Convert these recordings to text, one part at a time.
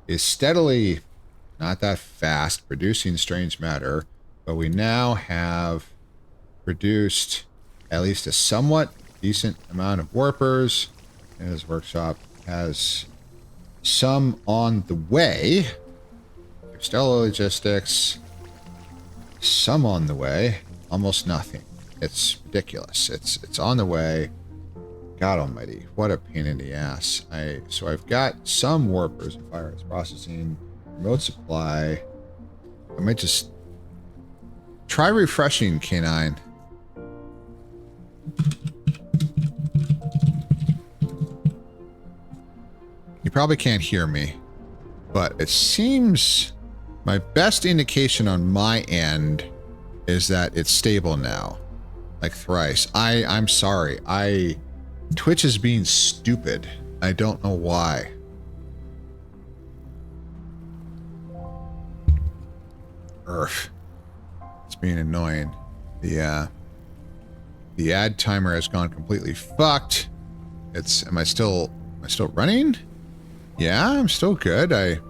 is steadily, not that fast, producing strange matter, but we now have produced at least a somewhat decent amount of warpers, and his workshop has some on the way. Stellar logistics, some on the way, almost nothing. It's ridiculous. It's on the way. God almighty, what a pain in the ass. So I've got some warpers and fire arts processing, remote supply. I might just try refreshing K9. You probably can't hear me, but it seems my best indication on my end is that it's stable now. Like thrice. I'm sorry. Twitch is being stupid. I don't know why. Earth. It's being annoying. The ad timer has gone completely fucked. Am I still running? Yeah, I'm still good.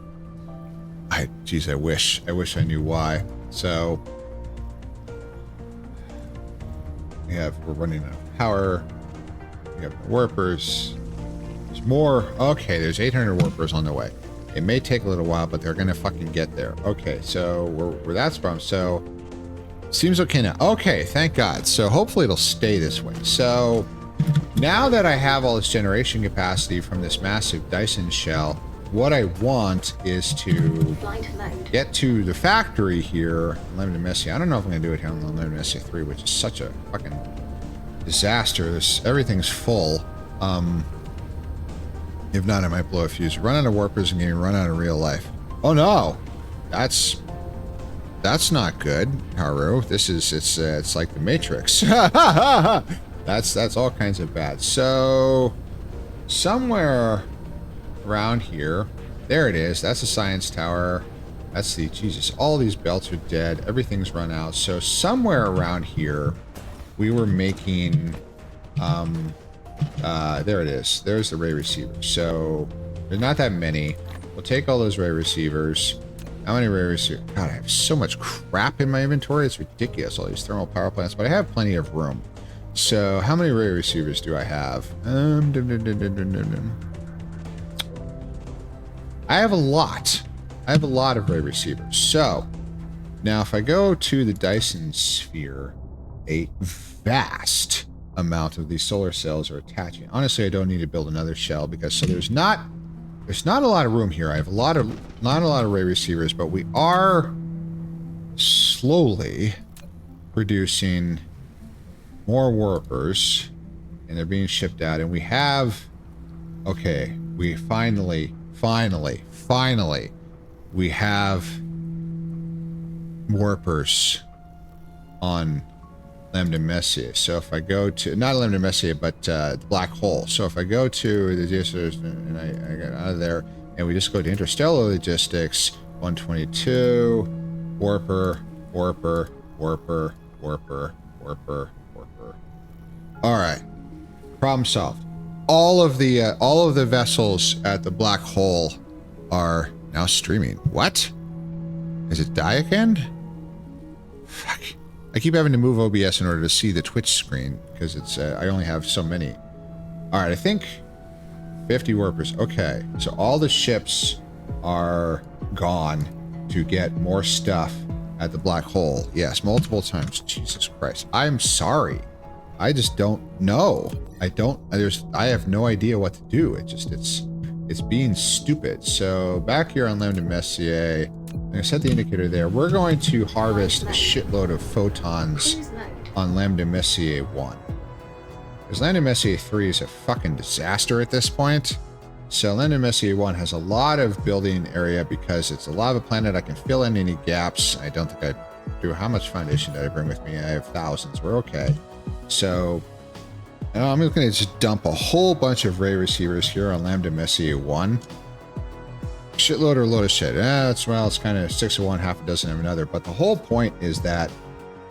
Geez, I wish I knew why. So we're running out of power. We have warpers. There's more. Okay, there's 800 warpers on the way. It may take a little while, but they're gonna fucking get there. Okay, so where that's from. So seems okay now. Okay, thank God. So hopefully it'll stay this way. So now that I have all this generation capacity from this massive Dyson shell, what I want is to get to the factory here in Limited Messier. I don't know if I'm going to do it here on Limited Messier 3, which is such a fucking disaster. Everything's full. If not, I might blow a fuse. Run out of warpers and getting run out of real life. Oh no! That's not good, Haru. It's like the Matrix. That's all kinds of bad. So somewhere around here, there it is. That's the science tower. That's the Jesus. All these belts are dead. Everything's run out. So somewhere around here, we were making. There it is. There's the ray receiver. So there's not that many. We'll take all those ray receivers. How many ray receivers? God, I have so much crap in my inventory. It's ridiculous. All these thermal power plants, but I have plenty of room. So how many ray receivers do I have? I have a lot. I have a lot of ray receivers. So now if I go to the Dyson sphere, a vast amount of these solar cells are attaching. Honestly, I don't need to build another shell because there's not a lot of room here. I have not a lot of ray receivers, but we are slowly producing more warpers, and they're being shipped out. And we have, okay, we finally, we have warpers on Lambda Messier. So if I go to, not Lambda Messier, but Black Hole. So if I go to the Dyson, and I get out of there, and we just go to Interstellar Logistics, 122, warper. All right, problem solved. All of the vessels at the Black Hole are now streaming. What? Is it die again? Fuck. I keep having to move OBS in order to see the Twitch screen because it's I only have so many. All right, I think 50 warpers. Okay, so all the ships are gone to get more stuff at the Black Hole. Yes, multiple times. Jesus Christ. I'm sorry. I just don't know. I have no idea what to do. It's being stupid. So back here on Lambda Messier, I'm going to set the indicator there. We're going to harvest a shitload of photons on Lambda Messier 1. Because Lambda Messier 3 is a fucking disaster at this point. So Lambda Messier 1 has a lot of building area because it's a lava planet. I can fill in any gaps. I don't think I do. How much foundation did I bring with me? I have thousands. We're okay. So I'm going to just dump a whole bunch of ray receivers here on Lambda Messier 1. Shitload or load of shit. It's kind of 6 of one, half a dozen of another. But the whole point is that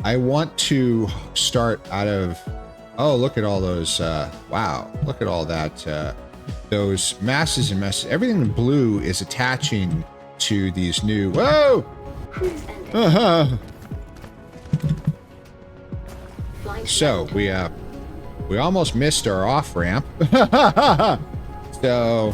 I want to start out of... Oh, look at all those... wow. Look at all that those masses and masses, everything in blue is attaching to these new, whoa! Uh-huh. So we almost missed our off ramp. So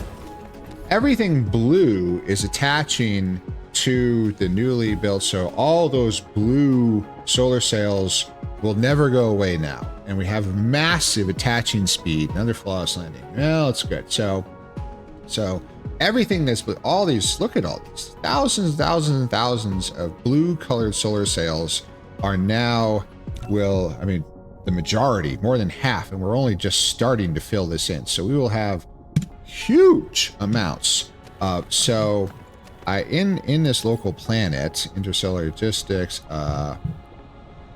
everything blue is attaching to the newly built. So all those blue solar sails will never go away now. And we have massive attaching speed. Another flawless landing. Well, it's good. So everything that's with all these, look at all these thousands and thousands of blue colored solar sails are now the majority, more than half, and we're only just starting to fill this in. So we will have huge amounts of, in this local planet, interstellar logistics,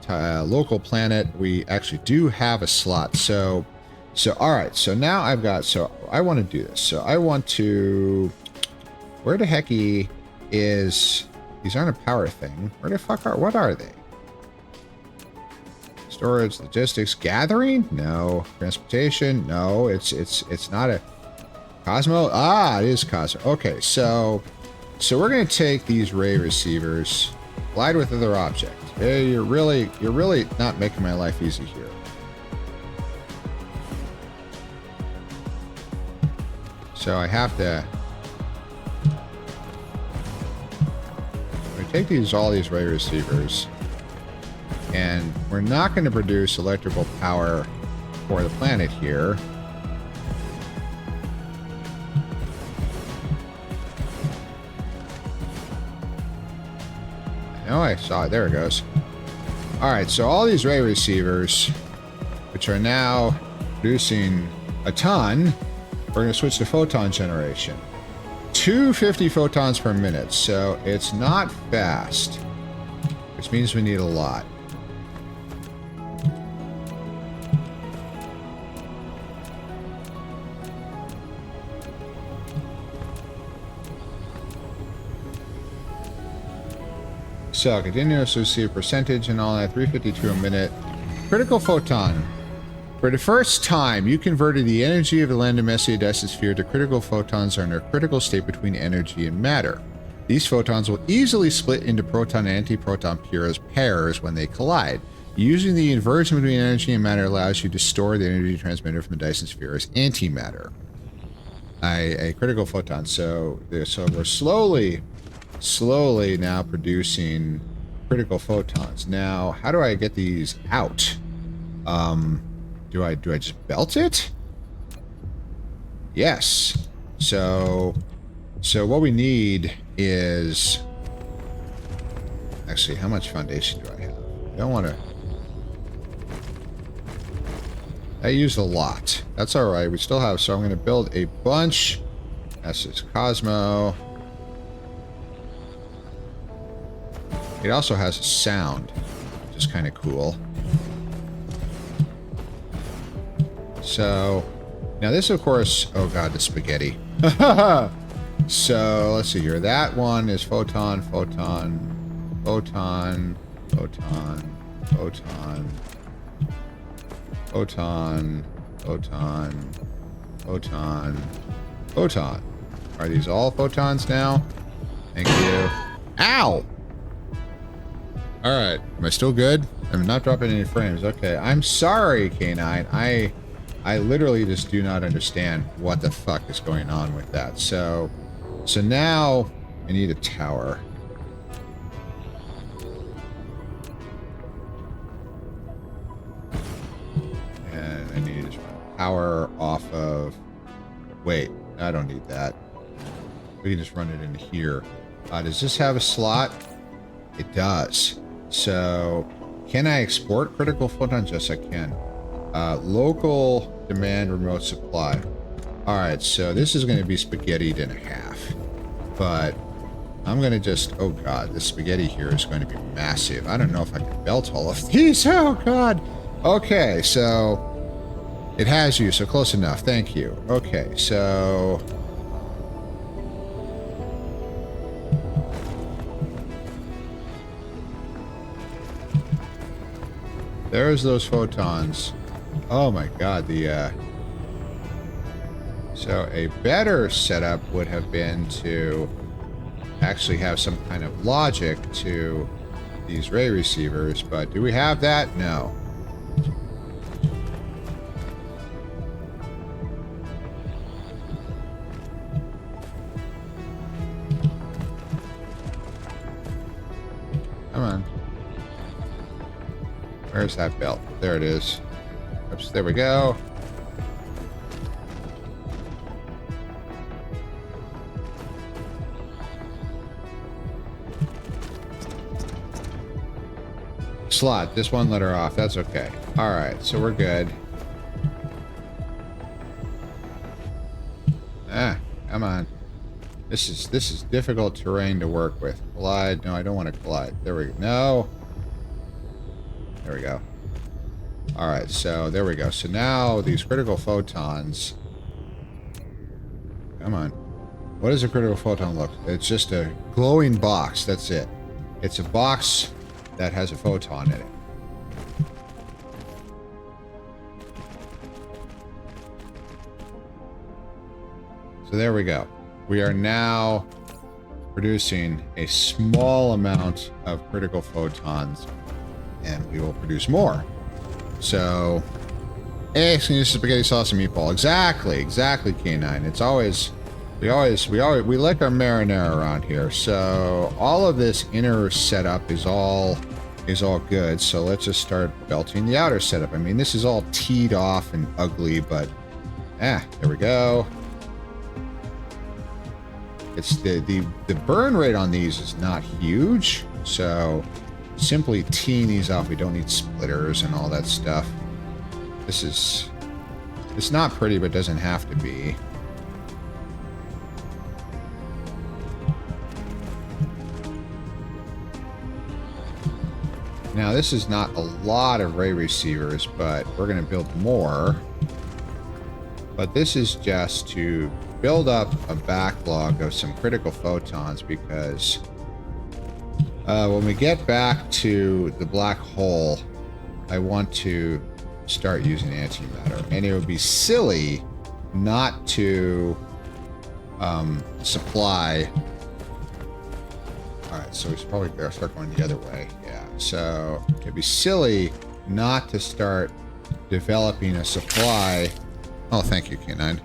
local planet, we actually do have a slot. So all right, so now I want to do this. So I want to, where the heck is, these aren't a power thing. Where the fuck what are they? Storage, logistics, gathering? No. Transportation? No. It's not a Cosmo. It is Cosmo. Okay, so we're gonna take these ray receivers, collide with other objects. Hey, you're really not making my life easy here. So I have to. We take all these ray receivers. And we're not going to produce electrical power for the planet here. I know I saw it. There it goes. All right, so all these ray receivers, which are now producing a ton, we're going to switch to photon generation. 250 photons per minute, so it's not fast, which means we need a lot. So continuous receive percentage and all that, 352 a minute. Critical photon. For the first time, you converted the energy of the Lambda Messier Dyson sphere to critical photons are in a critical state between energy and matter. These photons will easily split into proton and antiproton pairs when they collide. Using the inversion between energy and matter allows you to store the energy transmitted from the Dyson sphere as antimatter. A critical photon. So we're slowly now producing critical photons. Now, how do I get these out? Do I just belt it? Yes. So what we need is, actually, how much foundation do I have? I don't want to. I used a lot. That's all right. We still have. So I'm going to build a bunch. That's just Cosmo. It also has a sound, which is kind of cool. So, now this, of course, oh god, the spaghetti. So, let's see here. That one is photon, photon, photon, photon, photon, photon, photon, photon, photon. Are these all photons now? Thank you. Ow! Alright, am I still good? I'm not dropping any frames. Okay, I'm sorry, K9. I literally just do not understand what the fuck is going on with that. So now I need a tower. And I need to run power off of... Wait, I don't need that. We can just run it in here. Does this have a slot? It does. So, can I export critical photons? Yes, I can. Local demand remote supply. Alright, so this is going to be spaghettied in half. But I'm going to just... Oh god, this spaghetti here is going to be massive. I don't know if I can belt all of these. Oh god. Okay, so... It has you, so close enough. Thank you. Okay, so... There's those photons. Oh my god, the So a better setup would have been to actually have some kind of logic to these ray receivers, but do we have that? No. Come on. Where's that belt? There it is. Oops, there we go. Slot. This one let her off. That's okay. Alright, so we're good. Ah, come on. This is difficult terrain to work with. Collide. No, I don't want to collide. There we go. No. There we go. Alright, so there we go. So now these critical photons. Come on. What does a critical photon look? It's just a glowing box. That's it. It's a box that has a photon in it. So there we go. We are now producing a small amount of critical photons, and we will produce more. So, hey, it's gonna use spaghetti sauce and meatball. Exactly, K9. It's always we like our marinara around here. So all of this inner setup is all good. So let's just start belting the outer setup. I mean, this is all teed off and ugly, but there we go. It's the burn rate on these is not huge, so simply teeing these off. We don't need splitters and all that stuff. It's not pretty, but doesn't have to be. Now, this is not a lot of ray receivers, but we're going to build more. But this is just to build up a backlog of some critical photons, because when we get back to the black hole, I want to start using antimatter. And it would be silly not to supply... Alright, so we should probably start going the other way. Yeah, so it'd be silly not to start developing a supply... Oh, thank you, K9.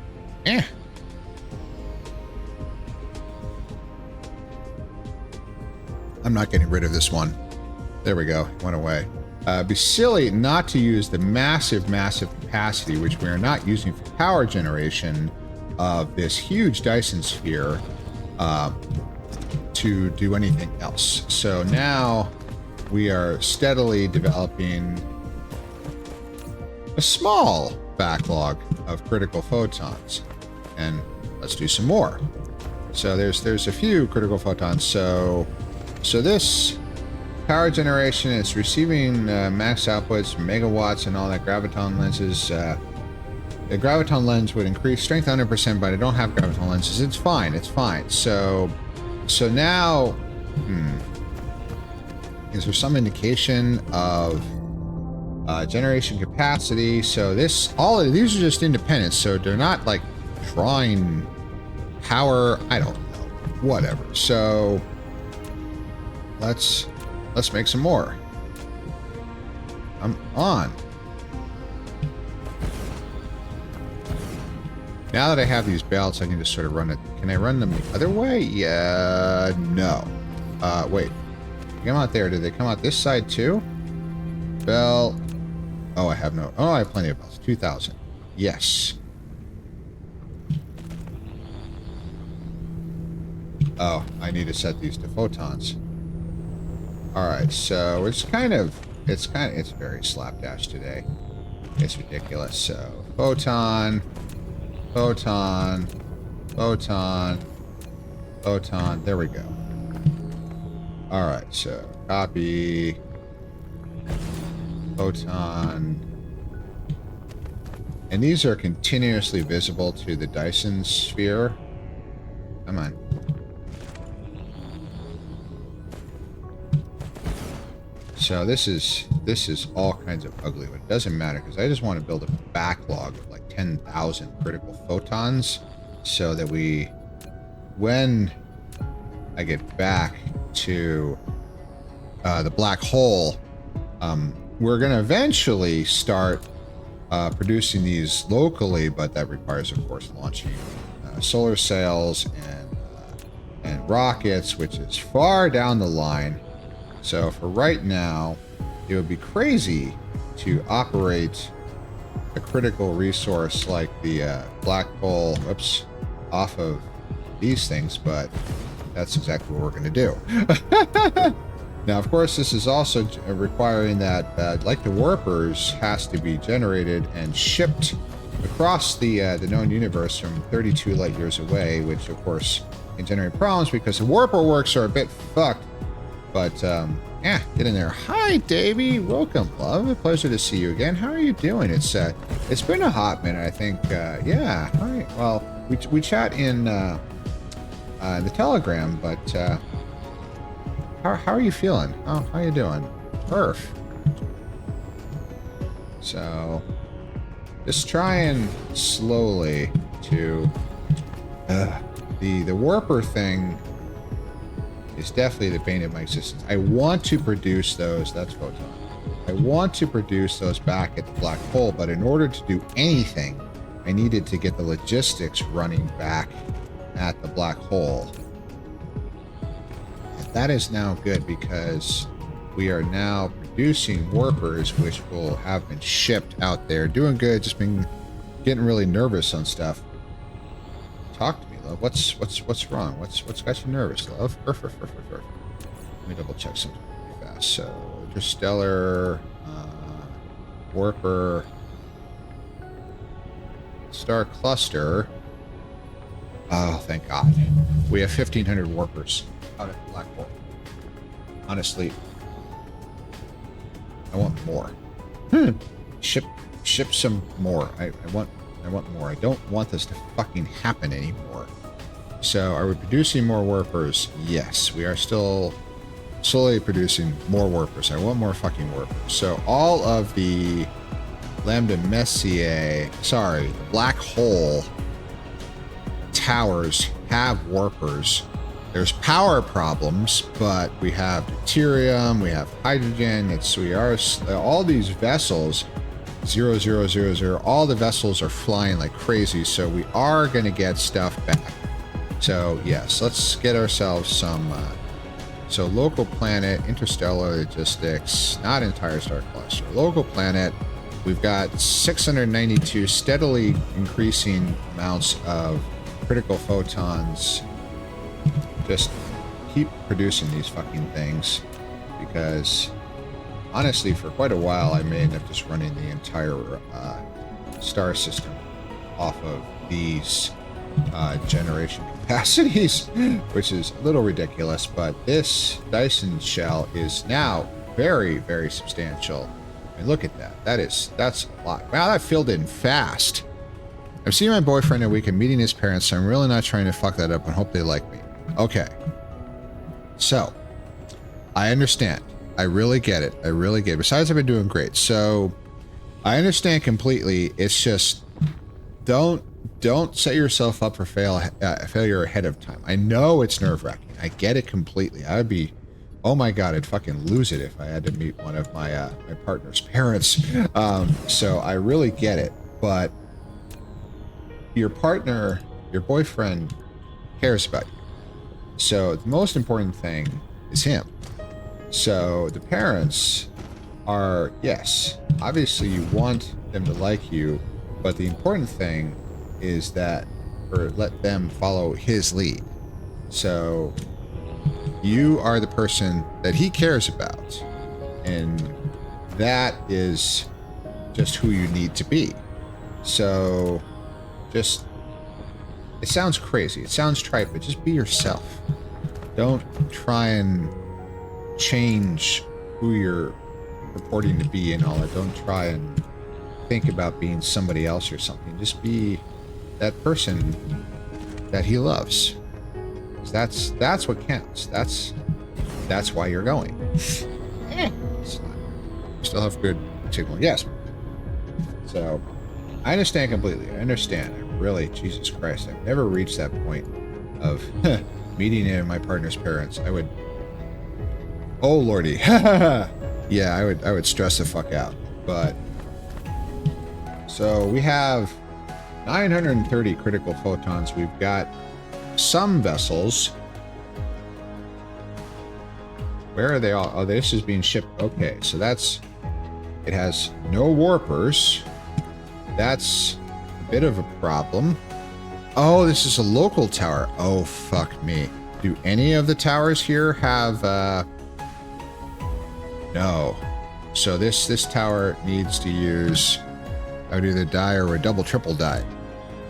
I'm not getting rid of this one. There we go. It went away. It'd be silly not to use the massive capacity, which we are not using for power generation, of this huge Dyson sphere to do anything else. So now we are steadily developing a small backlog of critical photons, and let's do some more. So there's a few critical photons. So this power generation is receiving max outputs, megawatts, and all that. Graviton lenses. The graviton lens would increase strength 100%, but I don't have graviton lenses. It's fine. It's fine. So now, is there some indication of generation capacity? So all of these are just independent, so they're not like drawing power. I don't know. Whatever. So let's make some more. I'm on. Now that I have these belts, I can just sort of run it. Can I run them the other way? Yeah, no. Wait. They come out there. Did they come out this side too? Belt. Oh, I have plenty of belts. 2,000. Yes. Oh, I need to set these to photons. Alright, so it's very slapdash today. It's ridiculous. So, photon, photon, photon, photon. There we go. Alright, so copy, photon. And these are continuously visible to the Dyson sphere. Come on. So this is all kinds of ugly, but it doesn't matter because I just want to build a backlog of like 10,000 critical photons, so that when I get back to the black hole, we're going to eventually start producing these locally, but that requires, of course, launching solar sails and rockets, which is far down the line. So for right now, it would be crazy to operate a critical resource like the black hole, off of these things, but that's exactly what we're going to do. Now, of course, this is also requiring that, like the warpers, has to be generated and shipped across the known universe from 32 light years away, which, of course, can generate problems because the warper works are a bit fucked. But, yeah, get in there. Hi, Davey. Welcome, love. A pleasure to see you again. How are you doing? It's been a hot minute, I think. Yeah. All right. Well, we chat in the Telegram, but... How are you feeling? Oh, how you doing? Perf. So, just trying slowly to... the warper thing is definitely the bane of my existence. I want to produce those. That's photon. I want to produce those back at the black hole, but in order to do anything, I needed to get the logistics running back at the black hole. That is now good because we are now producing warpers, which will have been shipped out there. Doing good, just been getting really nervous on stuff. Talk to me, love. What's wrong? What's got you nervous, love? Let me double check something really fast. So, interstellar, warper, star cluster. Oh, thank God. We have 1,500 warpers out of the black hole. Honestly, I want more. Ship some more. I want more. I don't want this to fucking happen anymore. So, are we producing more warpers? Yes, we are still slowly producing more warpers. I want more fucking warpers. So, all of the Lambda Messier, the black hole towers have warpers. There's power problems, but we have deuterium, we have hydrogen. All these vessels, 0000, all the vessels are flying like crazy. So we are going to get stuff back. So yes, let's get ourselves some. So local planet, interstellar logistics, not entire star cluster. Local planet. We've got 692 steadily increasing amounts of critical photons. Just keep producing these fucking things, because honestly, for quite a while, I may end up just running the entire star system off of these generation capacities, which is a little ridiculous. But this Dyson shell is now very, very substantial. I mean, look at that. That's a lot. Wow, that filled in fast. I'm seeing my boyfriend in a week and meeting his parents, so I'm really not trying to fuck that up and hope they like me. Okay. So, I understand. I really get it. I really get it. Besides, I've been doing great. So, I understand completely. It's just, don't set yourself up for failure ahead of time. I know it's nerve-wracking. I get it completely. I would be, oh my God, I'd fucking lose it if I had to meet one of my my partner's parents. So, I really get it. But your partner, your boyfriend, cares about you. So the most important thing is him. So the parents are, yes, obviously you want them to like you, but the important thing is that, or let them follow his lead. So you are the person that he cares about, and that is just who you need to be. So just, it sounds crazy, it sounds trite, but just be yourself. Don't try and change who you're purporting to be and all that. Don't try and think about being somebody else or something. Just be that person that he loves. That's what counts. That's why you're going. Still have good signal. Yes. So I understand completely. I understand. I really, Jesus Christ, I've never reached that point of meeting my partner's parents. I would, oh lordy, yeah, I would stress the fuck out. But so we have 930 critical photons. We've got some vessels. Where are they all? Oh, this is being shipped. Okay, so that's, it has no warpers. That's a bit of a problem. Oh, this is a local tower. Oh, fuck me. Do any of the towers here have, no. So this tower needs to use, I would either die or a double, triple die.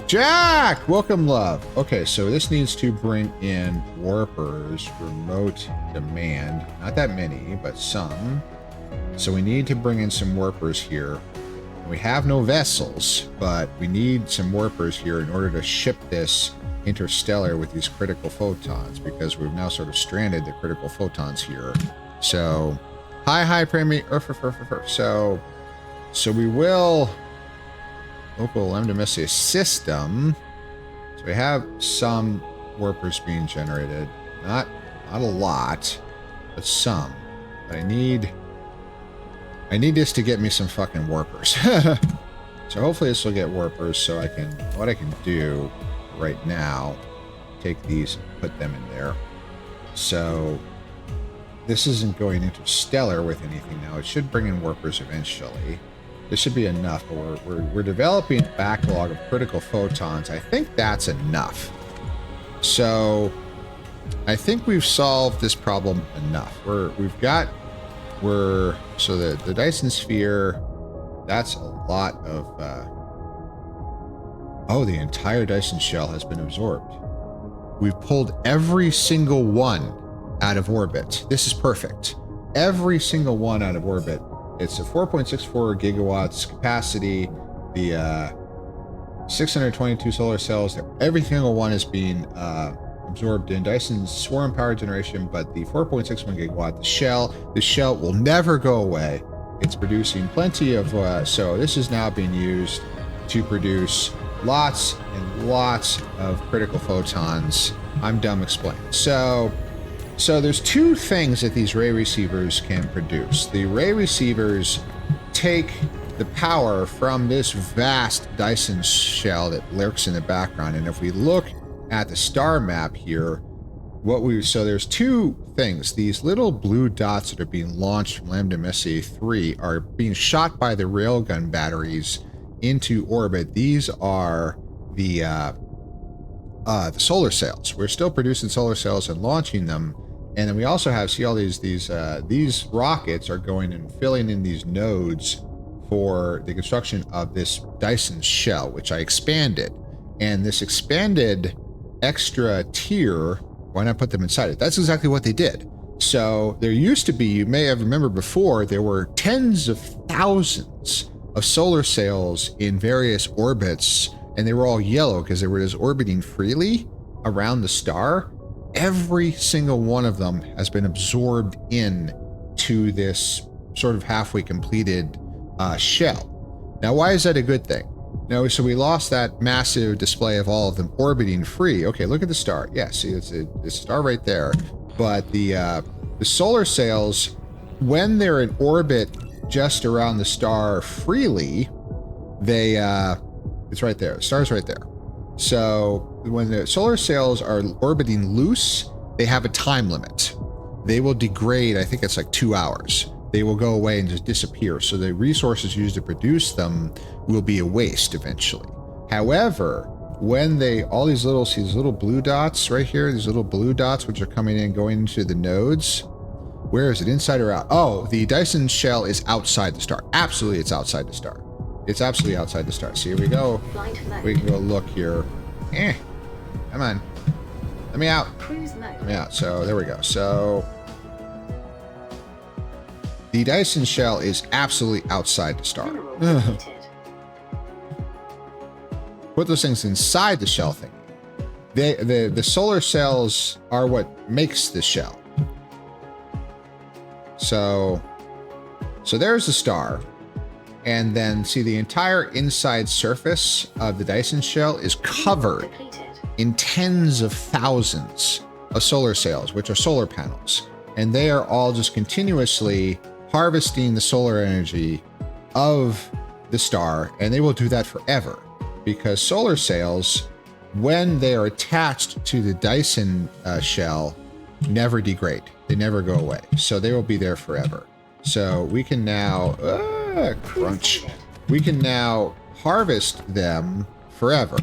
Jack! Welcome, love. Okay, so this needs to bring in warpers, remote demand. Not that many, but some. So we need to bring in some warpers here. We have no vessels, but we need some warpers here in order to ship this interstellar with these critical photons, because we've now sort of stranded the critical photons here. So, hi, Premi. So we will local MDMSA system. So we have some warpers being generated, not a lot, but some. But I need this to get me some fucking warpers. So hopefully this will get warpers, so I can, what I can do right now, take these and put them in there. So this isn't going interstellar with anything now. It should bring in warpers eventually. This should be enough, but we're developing a backlog of critical photons. I think that's enough. So I think we've solved this problem enough. So the Dyson sphere, that's a lot of, oh, the entire Dyson shell has been absorbed. We've pulled every single one out of orbit. This is perfect. Every single one out of orbit. It's a 4.64 gigawatts capacity. The 622 solar cells, every single one is being absorbed in Dyson's swarm power generation, but the 4.61 gigawatt, the shell will never go away. It's producing plenty of, so this is now being used to produce lots and lots of critical photons. I'm done explaining. So there's two things that these ray receivers can produce. The ray receivers take the power from this vast Dyson shell that lurks in the background. And if we look at the star map here, so there's two things. These little blue dots that are being launched from Lambda Messier 3 are being shot by the railgun batteries into orbit. These are the solar cells. We're still producing solar cells and launching them. And then we also have, see all these rockets are going and filling in these nodes for the construction of this Dyson shell, which I expanded. And this expanded extra tier, why not put them inside it? That's exactly what they did. So there used to be, you may have remembered before, there were tens of thousands of solar sails in various orbits, and they were all yellow because they were just orbiting freely around the star. Every single one of them has been absorbed in to this sort of halfway completed shell. Now, why is that a good thing? No, so we lost that massive display of all of them orbiting free. Okay, look at the star. Yeah, see, it's a star right there. But the solar sails, when they're in orbit just around the star freely, they it's right there. The star's right there. So when the solar sails are orbiting loose, they have a time limit. They will degrade, I think it's like 2 hours. They will go away and just disappear. So the resources used to produce them will be a waste eventually. However, when all these little blue dots right here, these little blue dots which are coming in, going into the nodes, where is it, inside or out? Oh, the Dyson shell is outside the star. Absolutely, it's outside the star. It's absolutely outside the star. So here we go. We can go look here. Come on. Let me out. Let me out. So there we go. So the Dyson shell is absolutely outside the star. Put those things inside the shell thing. The solar cells are what makes the shell. So there's the star. And then see the entire inside surface of the Dyson shell is covered in tens of thousands of solar sails, which are solar panels. And they are all just continuously harvesting the solar energy of the star. And they will do that forever because solar sails, when they are attached to the Dyson shell, never degrade. They never go away. So they will be there forever. So we can now, crunch. We can now harvest them forever.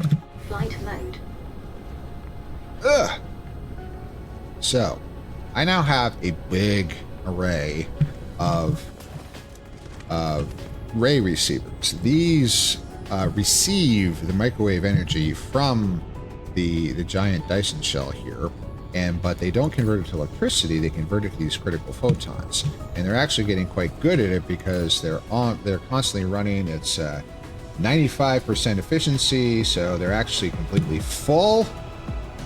Flight mode. So I now have a big array of ray receivers. These receive the microwave energy from the giant Dyson shell here, but they don't convert it to electricity. They convert it to these critical photons, and they're actually getting quite good at it because they're constantly running. It's 95% efficiency, so they're actually completely full.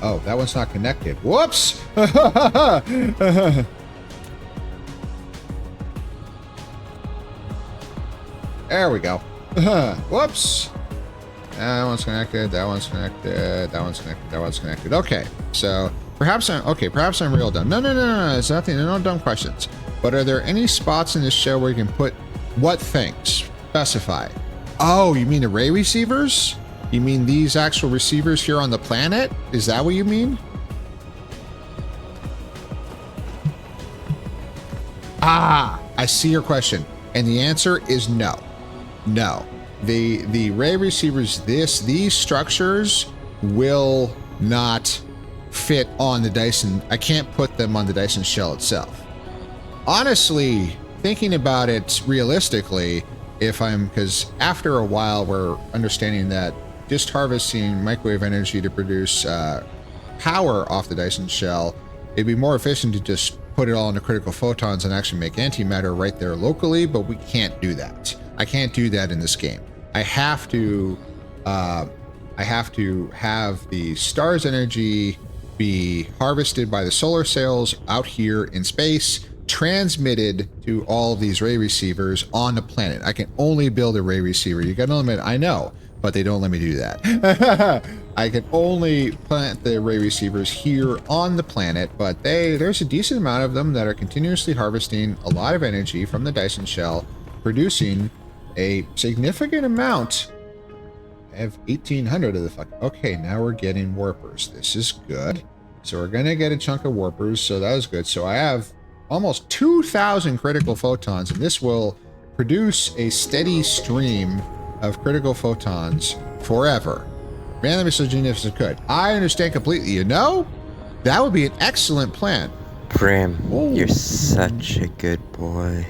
Oh, that one's not connected. Whoops! There we go. Whoops! That one's connected. That one's connected. That one's connected. That one's connected. Okay, so perhaps I'm real dumb. No. It's nothing. No dumb questions. But are there any spots in this show where you can put what things? Specify. Oh, you mean array receivers? You mean these actual receivers here on the planet? Is that what you mean? Ah, I see your question. And the answer is no. No. The array receivers, these structures will not fit on the Dyson. I can't put them on the Dyson shell itself. Honestly, thinking about it realistically, because after a while we're understanding that just harvesting microwave energy to produce power off the Dyson shell, it'd be more efficient to just put it all into critical photons and actually make antimatter right there locally, but we can't do that. I can't do that in this game. I have to have the star's energy be harvested by the solar sails out here in space, transmitted to all of these ray receivers on the planet. I can only build a ray receiver. You got no limit, I know, but they don't let me do that. I can only plant the ray receivers here on the planet, but there's a decent amount of them that are continuously harvesting a lot of energy from the Dyson shell, producing a significant amount. I have 1,800 of the fuck. Okay, now we're getting warpers. This is good. So we're gonna get a chunk of warpers, so that was good. So I have almost 2,000 critical photons, and this will produce a steady stream of critical photons forever. Random miscellaneous is good. I understand completely. You know, that would be an excellent plan. Brim, you're such a good boy.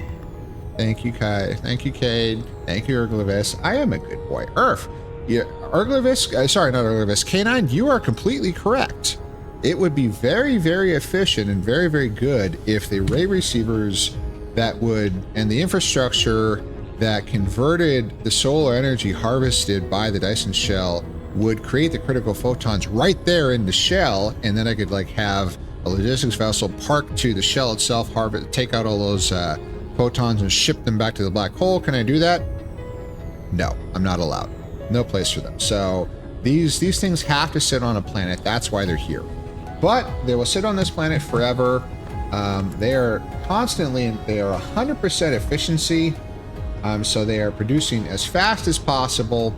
Thank you, Kai. Thank you, Cade. Thank you, Erglavis. I am a good boy. Yeah, Erglavis, sorry, not Erglavis. K9, you are completely correct. It would be very, very efficient and very, very good if the ray receivers and the infrastructure that converted the solar energy harvested by the Dyson shell would create the critical photons right there in the shell, and then I could have a logistics vessel parked to the shell itself, take out all those photons and ship them back to the black hole. Can I do that? No, I'm not allowed. No place for them. So these things have to sit on a planet. That's why they're here. But they will sit on this planet forever. They are 100% efficiency. So they are producing as fast as possible,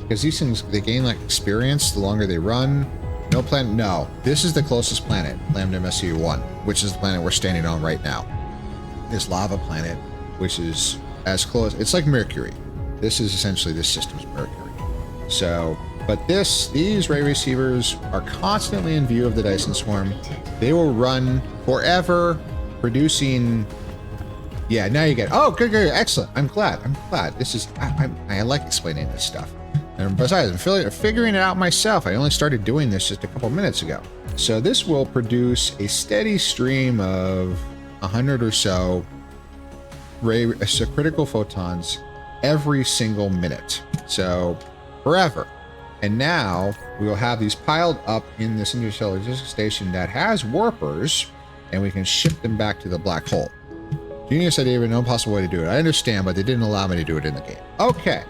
because these things, they gain experience the longer they run. No, this is the closest planet, Lambda MSU 1, which is the planet we're standing on right now. This lava planet, which is as close, it's like Mercury. This is essentially this system's Mercury. So, but these ray receivers are constantly in view of the Dyson swarm. They will run forever, producing. Yeah, now you get. Oh, good, excellent. I'm glad. This is. I like explaining this stuff. And besides, I'm figuring it out myself. I only started doing this just a couple minutes ago. So this will produce a steady stream of 100 or so critical photons every single minute. So forever. And now we will have these piled up in this interstellar logistics station that has warpers, and we can ship them back to the black hole. Genius idea, but no possible way to do it. I understand, but they didn't allow me to do it in the game. Okay.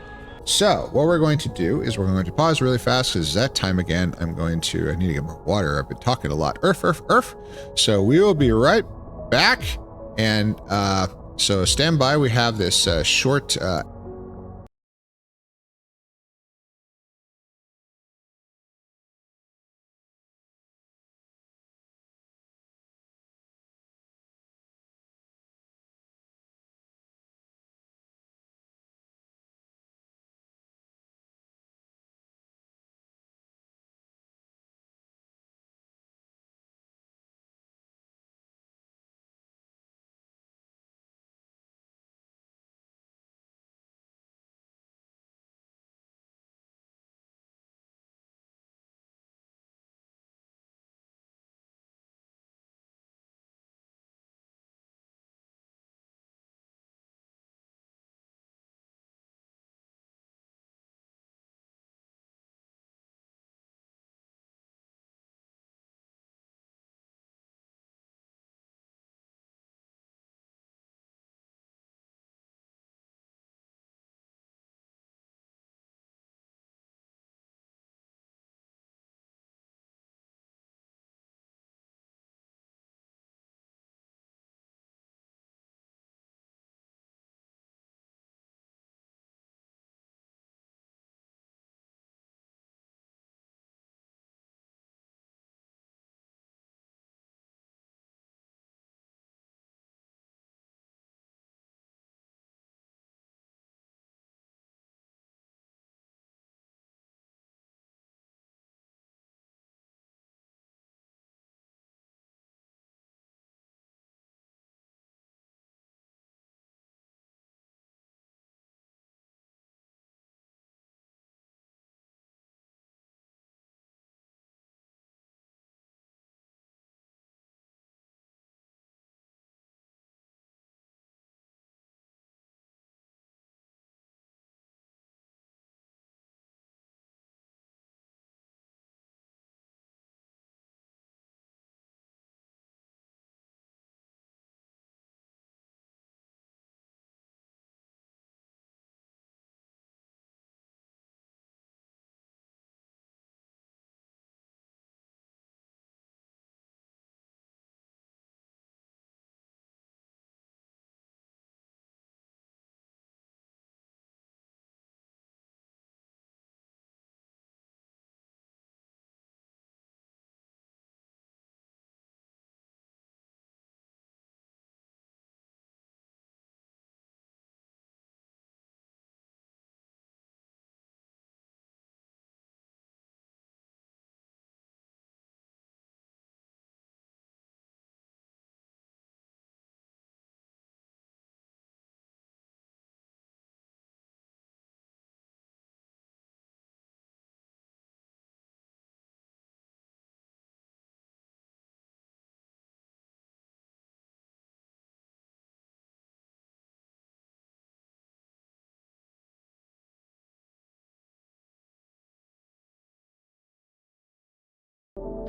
So what we're going to do is we're going to pause really fast because it's that time again. I need to get more water. I've been talking a lot. Earth. So we will be right back. And so stand by. We have this short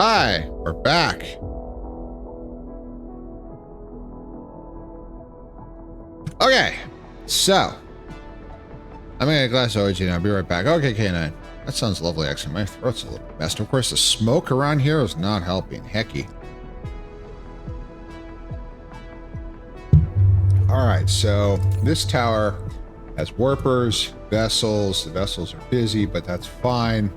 Hi, we're back. Okay, so I'm gonna get a glass of OG. I'll be right back. Okay, K9. That sounds lovely, actually. My throat's a little messed. Of course, the smoke around here is not helping. Hecky. All right, so this tower has warpers, vessels. The vessels are busy, but that's fine.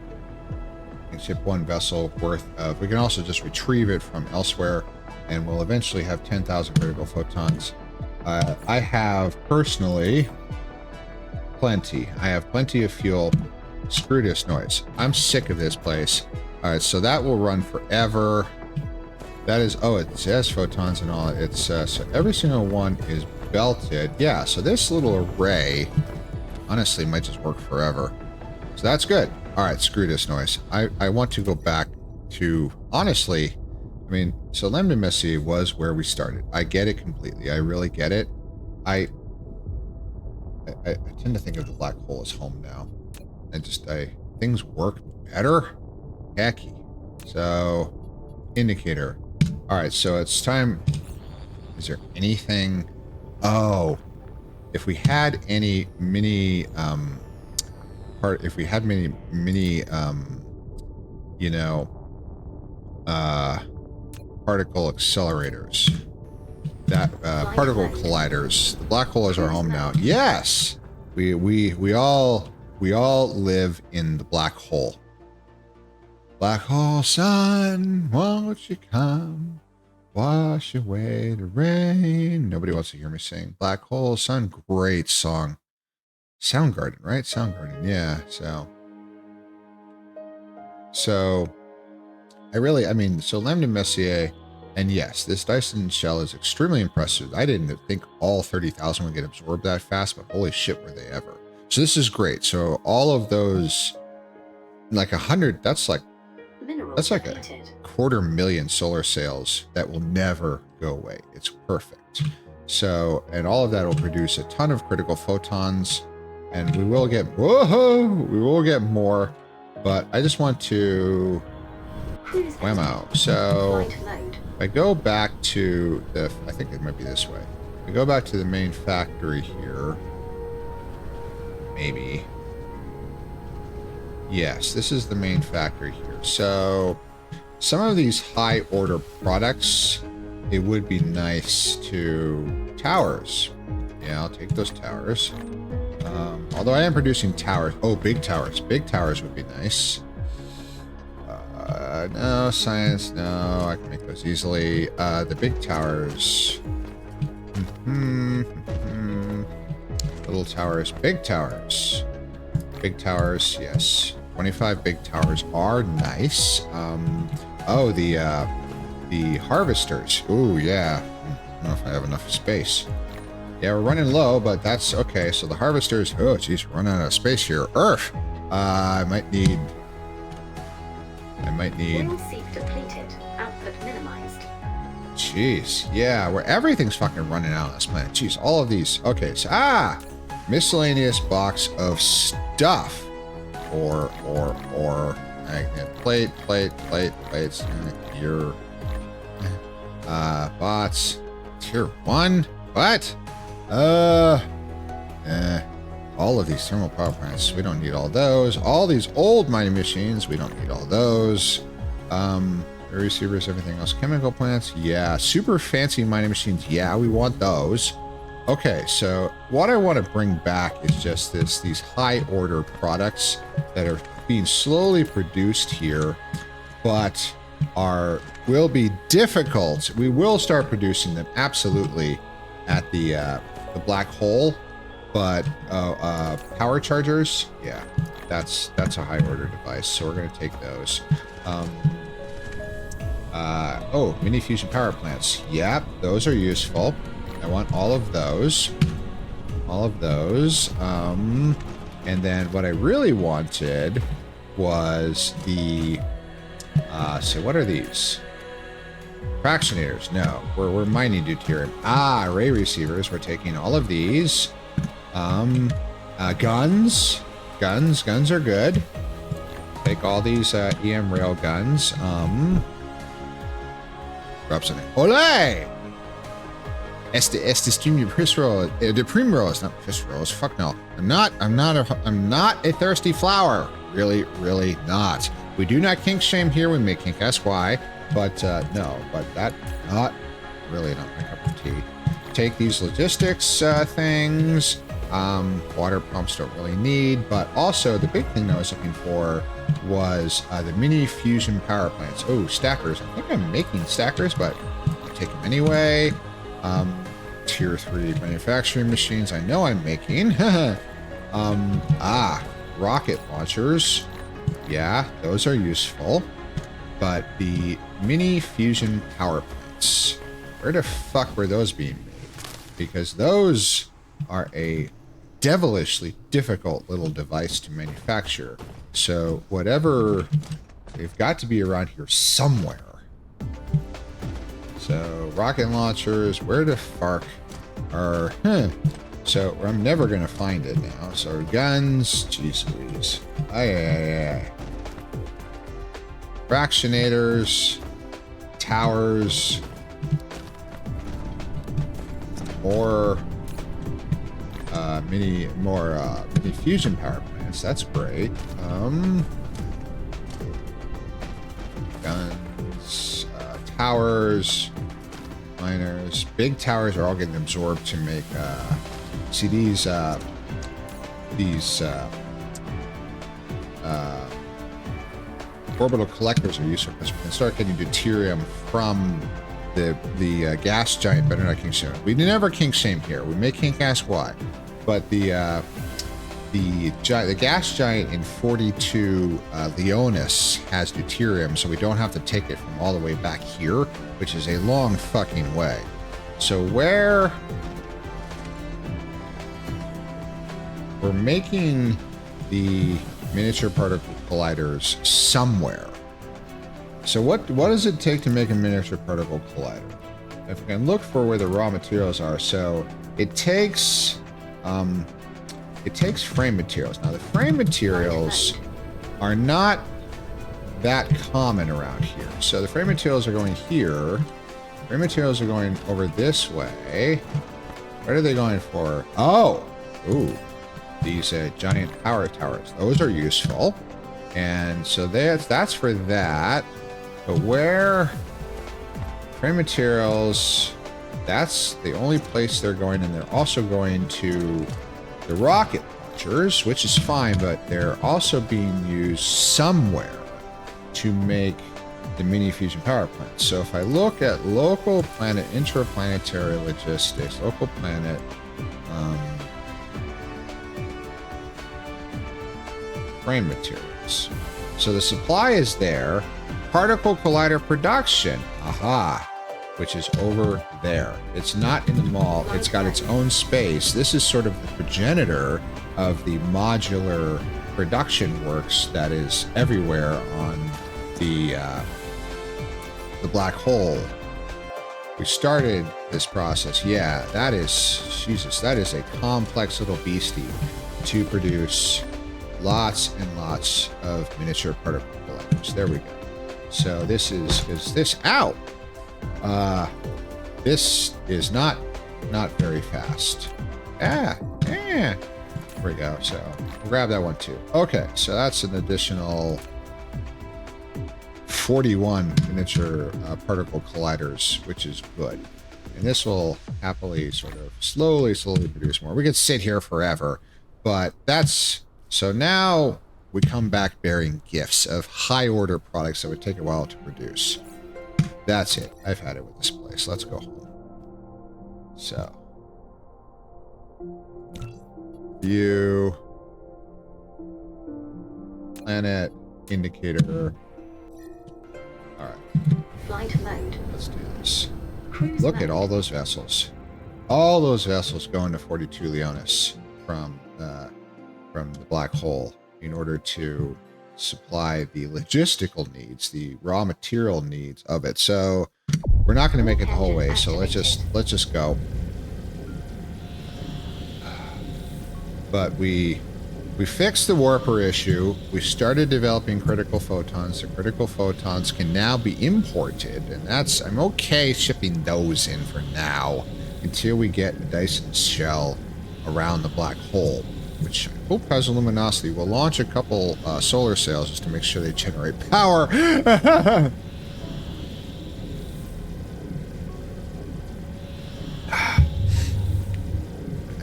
We can ship one vessel worth of. We can also just retrieve it from elsewhere, and we'll eventually have 10,000 critical photons. I have personally plenty. I have plenty of fuel. Screw this noise. I'm sick of this place. All right, so that will run forever. That is, oh, it says photons and all. It's so every single one is belted. Yeah, so this little array honestly might just work forever. So that's good. All right, screw this noise. I want to go back to, honestly, I mean, so Lemon Messy was where we started. I get it completely. I really get it. I tend to think of the black hole as home now. And just, things work better. Hecky. So, indicator. All right, so it's time. Is there anything Oh, if we had any mini if we had mini you know, particle accelerators, that particle colliders. The black hole is our home now. Yes, we all live in the black hole. Black hole sun, won't you come wash away the rain? Nobody wants to hear me sing Black Hole Sun. Great song. Soundgarden, right? Soundgarden, yeah. So I mean, so Lambda Messier, and yes, this Dyson shell is extremely impressive. I didn't think all 30,000 would get absorbed that fast, but holy shit, were they ever. So this is great. So all of those, like 100, that's like a 250,000 solar sails that will never go away. It's perfect. So, and all of that will produce a ton of critical photons, and we will get, we will get more, but I just want to, whammo. So if I go back to the, I think it might be this way. If I go back to the main factory here, maybe. Yes, this is the main factory here. So some of these high order products, it would be nice to towers. Yeah, I'll take those towers. Although I am producing towers. Oh, big towers. Big towers would be nice. No, science, no. I can make those easily. The big towers. Little towers. Big towers. Big towers, yes. 25 big towers are nice. Oh, the harvesters. Ooh, yeah. I don't know if I have enough space. Yeah, we're running low, but that's okay. So the harvesters, oh, geez, we're running out of space here. I might need. Room seek depleted. Output minimized. Jeez, yeah, where everything's fucking running out on this planet. Jeez, all of these. Okay, so miscellaneous box of stuff, or magnet plates. Your bots. Tier 1. What? All of these thermal power plants, we don't need all those. All these old mining machines, we don't need all those. Receivers, everything else. Chemical plants, yeah. Super fancy mining machines, yeah, we want those. Okay, so what I want to bring back is just these high order products that are being slowly produced here, but will be difficult. We will start producing them absolutely at the black hole, but power chargers, yeah, that's a high order device, so we're going to take those. Oh, mini fusion power plants, yeah, those are useful. I want all of those. And then what I really wanted was the so what are these? Fractionators. No, we're mining deuterium. Array receivers. We're taking all of these. Guns are good. Take all these EM rail guns. Drop something. Olé! Este stream de primrose, not fish rolls. Fuck no. I'm not a thirsty flower. Really not. We do not kink shame here. We may kink SY, but no. But that not really not my cup of tea. Take these logistics things. Water pumps don't really need, but also the big thing that I was looking for was the mini fusion power plants. Oh, stackers. I think I'm making stackers, but I'll take them anyway. Tier 3 manufacturing machines. I know I'm making. Rocket launchers. Yeah, those are useful. But the mini fusion power plants, where the fuck were those being made? Because those are a devilishly difficult little device to manufacture. So whatever, they've got to be around here somewhere. So rocket launchers, where the fuck are, so I'm never going to find it now. So guns, jeez Louise. Fractionators, towers. more mini fusion power plants. That's great. Guns, towers, miners. Big towers are all getting absorbed to make. See these orbital collectors are useful because we can start getting deuterium from the gas giant, but not king shame. We never king shame here. We may kink ask why, but the gas giant in 42 Leonis has deuterium, so we don't have to take it from all the way back here, which is a long fucking way. So where we're making the miniature particle colliders somewhere. So what does it take to make a miniature particle collider? If we can look for where the raw materials are, so it takes frame materials. Now the frame materials are not that common around here. So the frame materials are going here. Frame materials are going over this way. What are they going for? Oh, ooh, these giant power towers. Those are useful, and so that's for that. But where frame materials, that's the only place they're going, and they're also going to the rocket launchers, which is fine, but they're also being used somewhere to make the mini fusion power plant. So if I look at local planet, intraplanetary logistics, local planet, frame materials. So the supply is there. Particle collider production, aha, which is over there. It's not in the mall. It's got its own space. This is sort of the progenitor of the modular production works that is everywhere on the black hole. We started this process. Yeah, that is, Jesus, that is a complex little beastie to produce lots and lots of miniature particle collectors. There we go. So this is this out. This is not very fast. There we go. So we'll grab that one too. Okay, so that's an additional 41 miniature particle colliders, which is good. And this will happily sort of slowly produce more. We could sit here forever, but that's, so now we come back bearing gifts of high order products that would take a while to produce. That's it. I've had it with this place. Let's go home. So, view, planet, indicator. All right. Flight mode. Let's do this. Cruise Look mode. at all those vessels. All those vessels going to 42 Leonis from the black hole in order to supply the logistical needs, the raw material needs of it. So we're not going to make it the whole way. So let's just go. But we fixed the warper issue. We started developing critical photons. The critical photons can now be imported, and that's, I'm okay shipping those in for now until we get a Dyson shell around the black hole, which I hope has a luminosity. We'll launch a couple solar sails just to make sure they generate power. I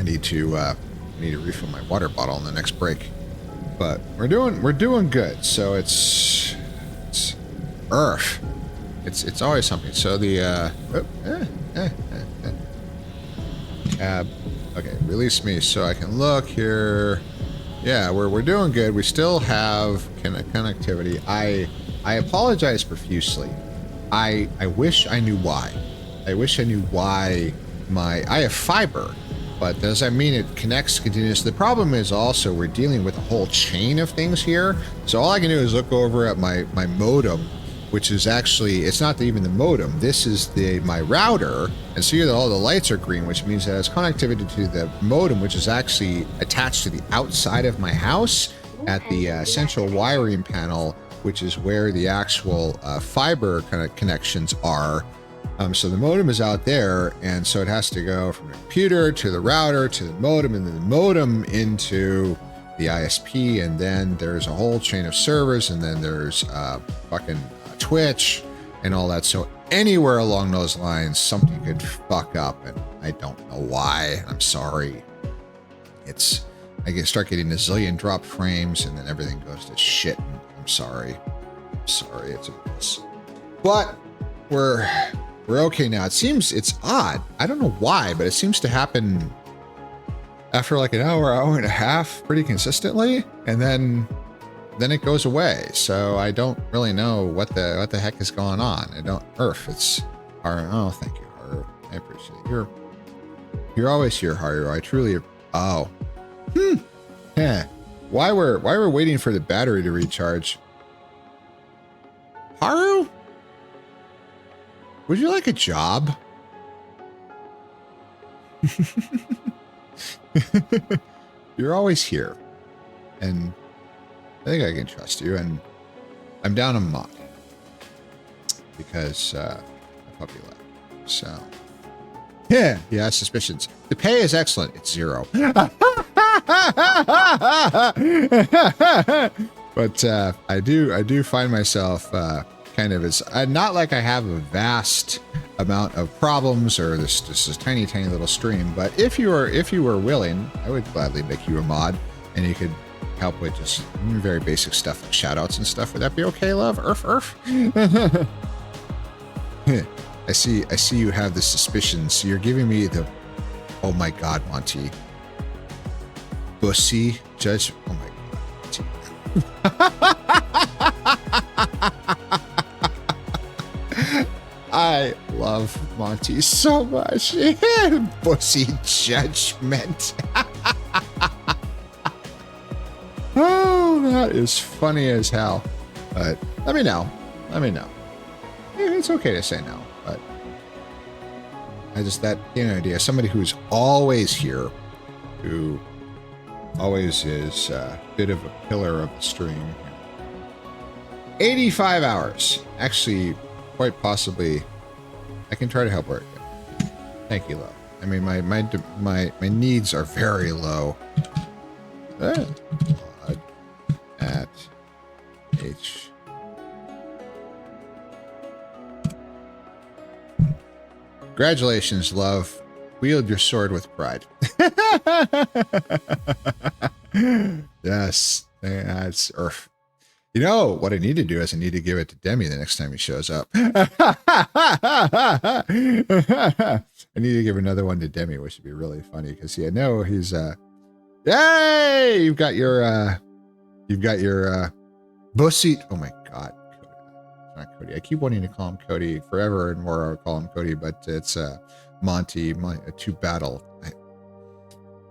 need to refill my water bottle in the next break. But we're doing good. So it's Earth. It's always something. So the tab. Okay, release me so I can look here. Yeah, we're doing good. We still have connectivity. I apologize profusely. I wish I knew why. I wish I knew why I have fiber, but does that mean it connects continuously? The problem is also we're dealing with a whole chain of things here. So all I can do is look over at my modem, which is actually, it's not even the modem. This is my router, and see that all the lights are green, which means that it has connectivity to the modem, which is actually attached to the outside of my house at the central wiring panel, which is where the actual fiber kind of connections are. So the modem is out there, and so it has to go from the computer to the router to the modem, and then the modem into the ISP, and then there's a whole chain of servers, and then there's fucking Twitch and all that. So anywhere along those lines, something could fuck up, and I don't know why. I'm sorry. I start getting a zillion drop frames, and then everything goes to shit. And I'm sorry. It's a mess. But we're okay now. It's odd. I don't know why, but it seems to happen after like an hour and a half pretty consistently, and then it goes away. So I don't really know what the heck is going on. I don't. It's Haru. Oh, thank you, Haru. I appreciate it. You're always here, Haru. I truly. Oh. Yeah. Why we're waiting for the battery to recharge? Haru? Would you like a job? You're always here. And I think I can trust you. And I'm down a mod. Because the puppy left. So. Yeah, suspicions. The pay is excellent. It's 0. But I do find myself kind of as not like I have a vast amount of problems or this tiny little stream. But if you were willing, I would gladly make you a mod, and you could help with just very basic stuff like shout outs and stuff. Would that be okay, love? Erf. I see you have the suspicions. You're giving me the, oh my God, Monty. Bussy judge. Oh my God, Monty. I love Monty so much. Bussy judgment. Oh, that is funny as hell. But let me know. It's okay to say no, but I just, that idea. Somebody who's always here, who always is a bit of a pillar of the stream. 85 hours. Actually, quite possibly, I can try to help work it. Thank you, love. I mean, my needs are very low. At H. Congratulations, love. Wield your sword with pride. Yes, that's Earth. You know what I need to do is I need to give it to Demi the next time he shows up. I need to give another one to Demi, which would be really funny because I know he's yay! You've got your bussy. Oh my God, Cody. It's not Cody. I keep wanting to call him Cody forever and more. I'll call him Cody, but it's Monty to battle.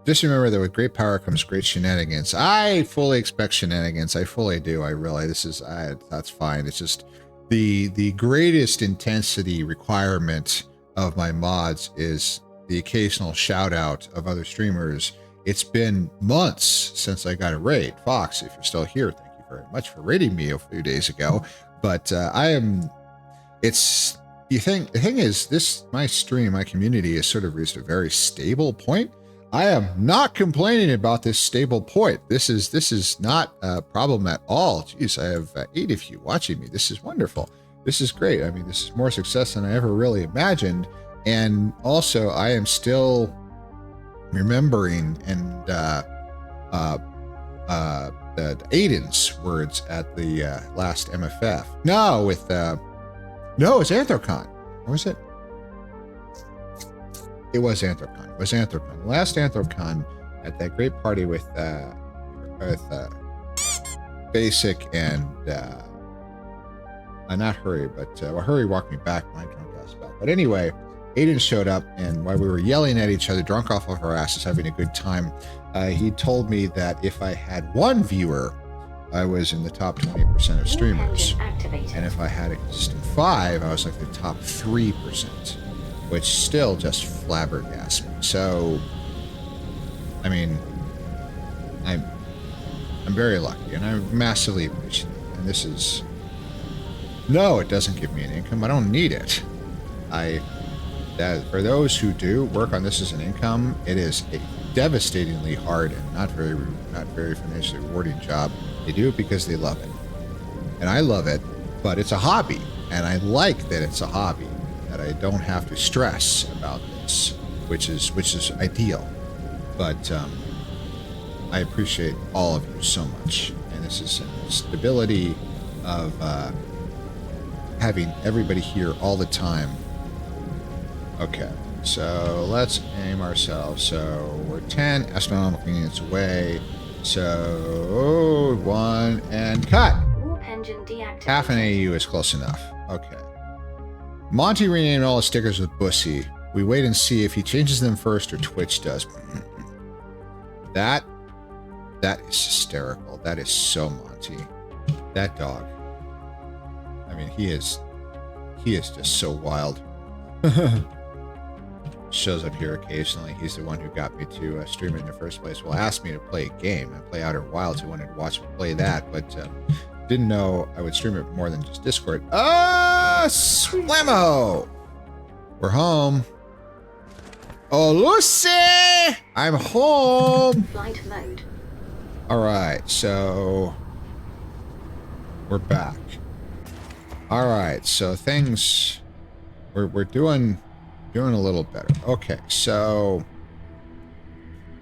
Just remember that with great power comes great shenanigans. I fully expect shenanigans. I fully do. I really, that's fine. It's just the greatest intensity requirement of my mods is the occasional shout out of other streamers. It's been months since I got a raid. Fox, if you're still here, thank you very much for raiding me a few days ago. But the thing is, my stream, my community has sort of reached a very stable point. I am not complaining about this stable point. This is not a problem at all. Jeez, I have 8 of you watching me. This is wonderful. This is great. I mean, this is more success than I ever really imagined. And also, I am still remembering and Aiden's words at the last MFF. No, it's Anthrocon. Or was it? It was Anthrocon. It was Anthrocon. The last Anthrocon at that great party with Basic and not Hurry, but Hurry walked me back. My drunk ass back. But anyway, Aiden showed up, and while we were yelling at each other, drunk off of our asses, having a good time, he told me that if I had 1 viewer, I was in the top 20% of streamers, and if I had a consistent 5, I was like the top 3%. Which still just flabbergasts me. So, I mean, I'm very lucky, and I'm massively appreciative. And this is, no, it doesn't give me an income. I don't need it. That for those who do work on this as an income, it is a devastatingly hard and not very financially rewarding job. They do it because they love it, and I love it, but it's a hobby, and I like that it's a hobby, that I don't have to stress about this, which is ideal. But I appreciate all of you so much, and this is a stability of having everybody here all the time. Okay, so let's aim ourselves. So we're 10 astronomical units away. So 1 and cut. Warp engine deactivated. Half an AU is close enough. Okay. Monty renamed all his stickers with Bussy. We wait and see if he changes them first or Twitch does. That is hysterical. That is so Monty. That dog. I mean, he is just so wild. Shows up here occasionally. He's the one who got me to stream it in the first place. Well, asked me to play a game and play Outer Wilds. He wanted to watch me play that, but didn't know I would stream it more than just Discord. Swammo! We're home. Oh, Lucy! I'm home! Flight mode. Alright, so we're back. Alright, so things we're doing a little better. Okay, so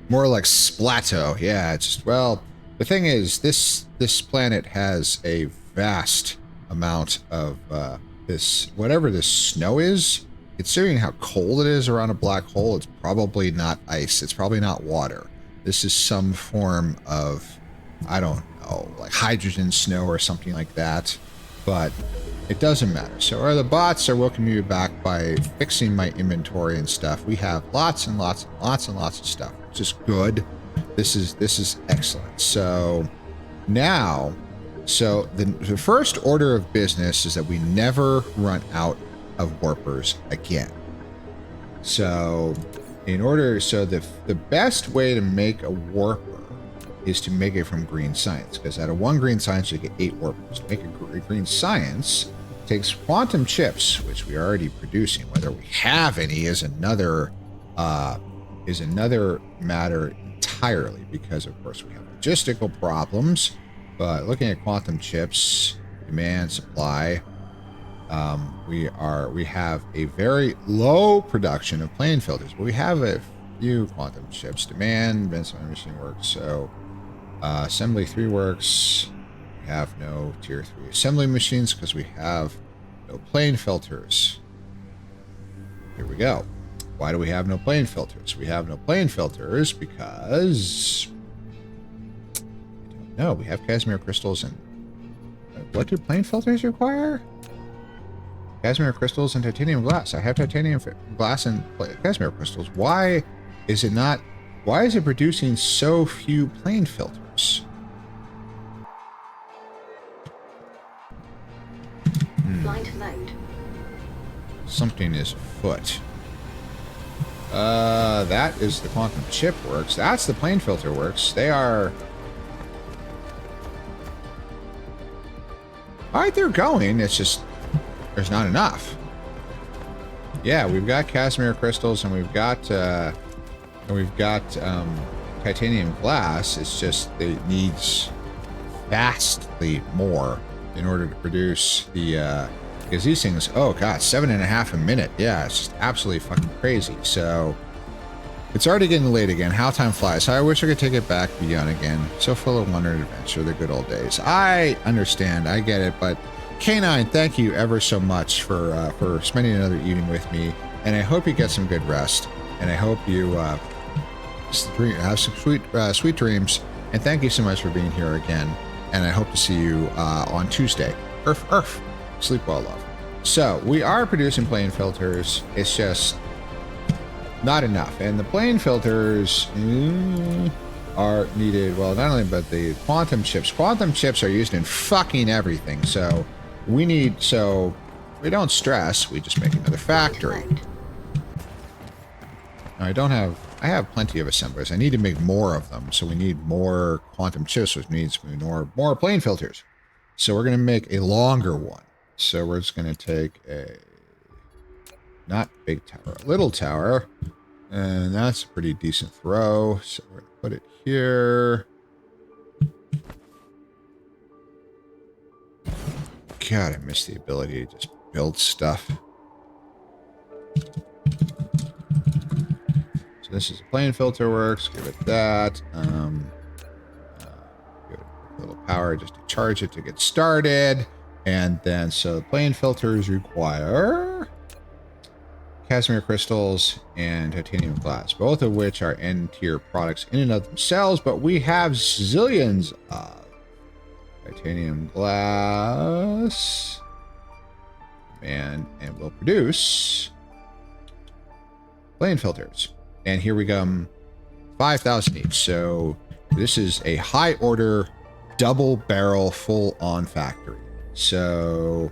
more like Splato. Yeah, it's just, well, the thing is, this planet has a vast amount of this, whatever this snow is. Considering how cold it is around a black hole, it's probably not ice. It's probably not water. This is some form of, I don't know, like hydrogen snow or something like that. But it doesn't matter. So the bots are welcoming you back by fixing my inventory and stuff. We have lots and lots and lots and lots of stuff, which is good. This is excellent. So now, the first order of business is that we never run out of warpers again. So the best way to make a warper is to make it from green science, because out of 1 green science you get 8 warpers. To make a green science takes quantum chips, which we are already producing. Whether we have any is another matter entirely, because of course we have logistical problems. But looking at quantum chips, demand, supply, we have a very low production of plane filters, but we have a few quantum chips. Demand, Benson machine works. So assembly 3 works. We have no tier 3 assembly machines because we have no plane filters. Here we go. Why do we have no plane filters? We have no plane filters because I don't know. We have Casimir crystals and what do plane filters require? Casimir crystals and titanium glass. I have titanium glass and Casimir crystals. Why is it producing so few plane filters? Flight mode. Something is afoot. That is the quantum chip works. That's the plane filter works. They are... Alright, they're going. It's just... there's not enough. Yeah, we've got Casimir crystals and we've got titanium glass. It's just it needs vastly more in order to produce the because these things, oh god, 7.5 a minute. Yeah, it's just absolutely fucking crazy. So it's already getting late again. How time flies. I wish I could take it back beyond again. So full of wonder and adventure, the good old days. I understand, I get it, but K9, thank you ever so much for spending another evening with me, and I hope you get some good rest, and I hope you have some sweet dreams, and thank you so much for being here again, and I hope to see you on Tuesday. Earth. Sleep well, love. So, we are producing plane filters, it's just not enough, and the plane filters are needed, well, not only, but the quantum chips. Quantum chips are used in fucking everything, so we don't stress, we just make another factory. Now, I have plenty of assemblers. I need to make more of them, so we need more quantum chips, which means more plane filters. So we're going to make a longer one. So we're just going to take not big tower, a little tower. And that's a pretty decent throw. So we're going to put it here. God, I miss the ability to just build stuff. So this is a plane filter works. Give it that. Give it a little power just to charge it to get started. And then, so plane filters require Casimir crystals and titanium glass, both of which are N-tier products in and of themselves, but we have zillions of titanium glass. And we'll produce plane filters. And here we go, 5,000 each. So this is a high order, double barrel, full on factory. So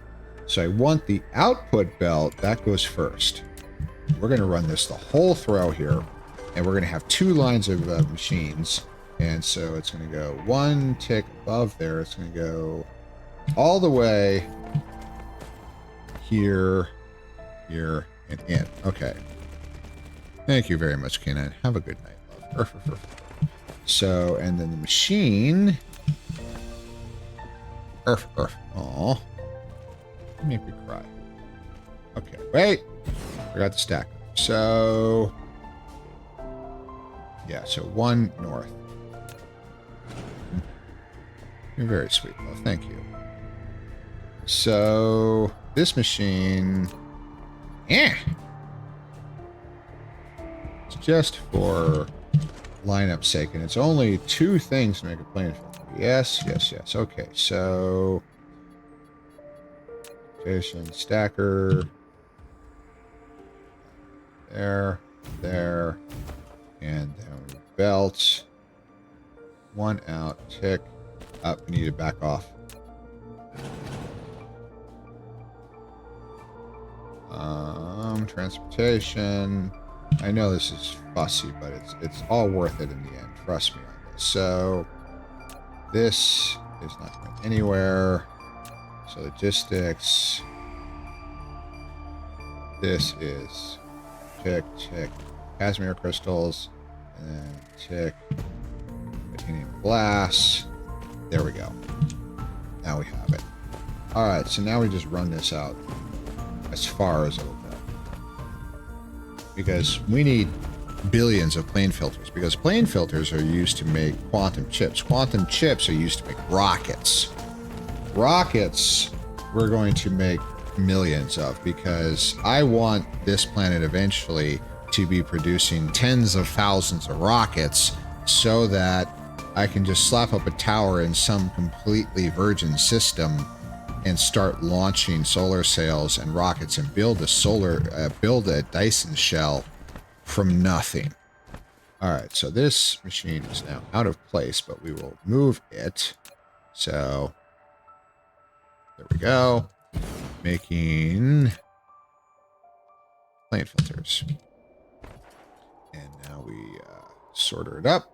I want the output belt that goes first. We're going to run this the whole throw here, and we're going to have 2 lines of machines. And so it's going to go 1 tick above there. It's going to go all the way here, here, and in. Okay. Thank you very much, K9. Have a good night, love. So, and then the machine. Aw. You make me cry. Okay, wait. Forgot the stack. So, yeah, so 1 north. You're very sweet, love. Thank you. So, this machine... It's just for lineup sake, and it's only 2 things to make a plane filter. Yes. Okay, so... Station stacker... There, and then belt. 1 out, tick up. We need to back off. Transportation. I know this is fussy, but it's all worth it in the end. Trust me on this. So this is not going anywhere. So logistics. This is tick, Casimir crystals, and then tick, titanium glass. There we go. Now we have it. Alright, so now we just run this out as far as it'll go. Because we need billions of plane filters, because plane filters are used to make quantum chips. Quantum chips are used to make rockets. Rockets we're going to make millions of, because I want this planet eventually to be producing tens of thousands of rockets so that I can just slap up a tower in some completely virgin system and start launching solar sails and rockets and build a Dyson shell from nothing. All right, so this machine is now out of place, but we will move it. So there we go. Making plane filters. And now we sorter it up.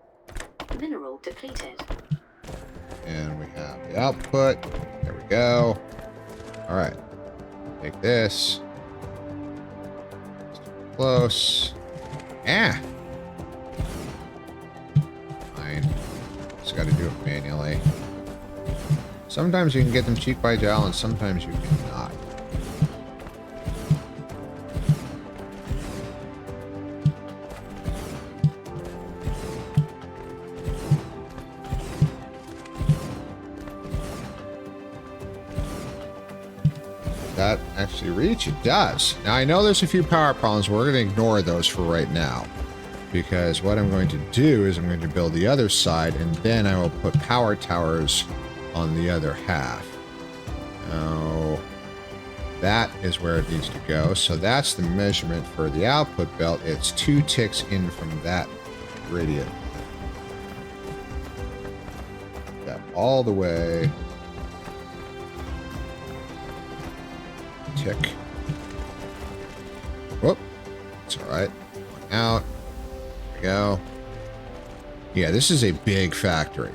Mineral depleted. And we have the output. There we go. All right. Take this. Close. Fine. Just got to do it manually. Sometimes you can get them cheek by jowl, and sometimes you cannot. That actually reach? It does. Now I know there's a few power problems, but we're going to ignore those for right now. Because what I'm going to do is I'm going to build the other side, and then I will put power towers on the other half. Now, that is where it needs to go. So that's the measurement for the output belt. It's 2 ticks in from that gradient. That all the way. Tick. Whoop. It's all right. One out. There we go. Yeah, this is a big factory,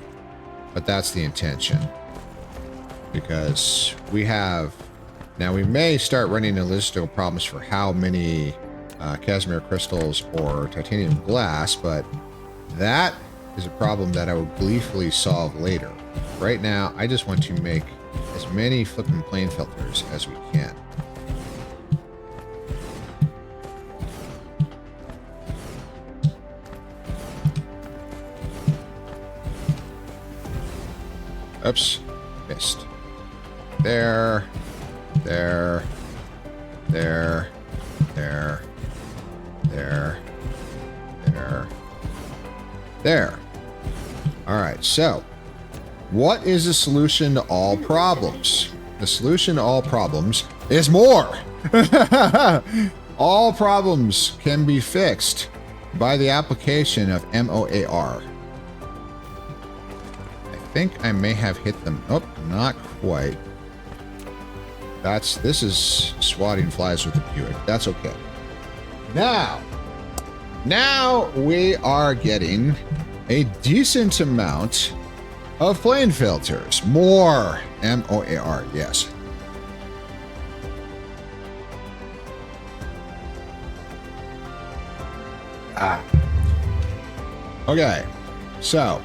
but that's the intention, because we have Now, we may start running into logistical problems for how many Casimir crystals or titanium glass, but that is a problem that I will gleefully solve later. Right now, I just want to make as many flipping plane filters as we can. Oops, missed. There, there, there, there, there, there, there. All right, so what is the solution to all problems? The solution to all problems is more. All problems can be fixed by the application of MOAR. I think I may have hit them. Oh, not quite. This is swatting flies with a Buick. That's okay. Now we are getting a decent amount of plane filters. More MOAR, yes. Okay, so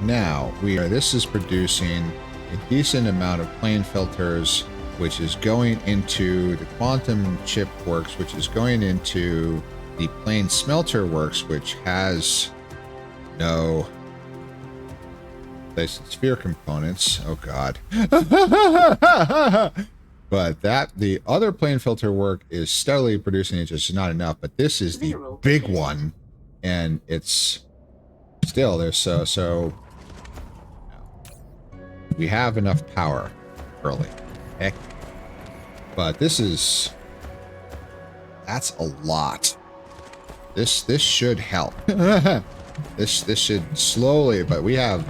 now this is producing a decent amount of plane filters, which is going into the quantum chip works, which is going into the plane smelter works, which has no Dyson sphere components. Oh God. But the other plane filter work is steadily producing. It's just not enough, but this is the big one, and it's still there's so we have enough power early. Heck. But that's a lot. This should help. This should slowly, but we have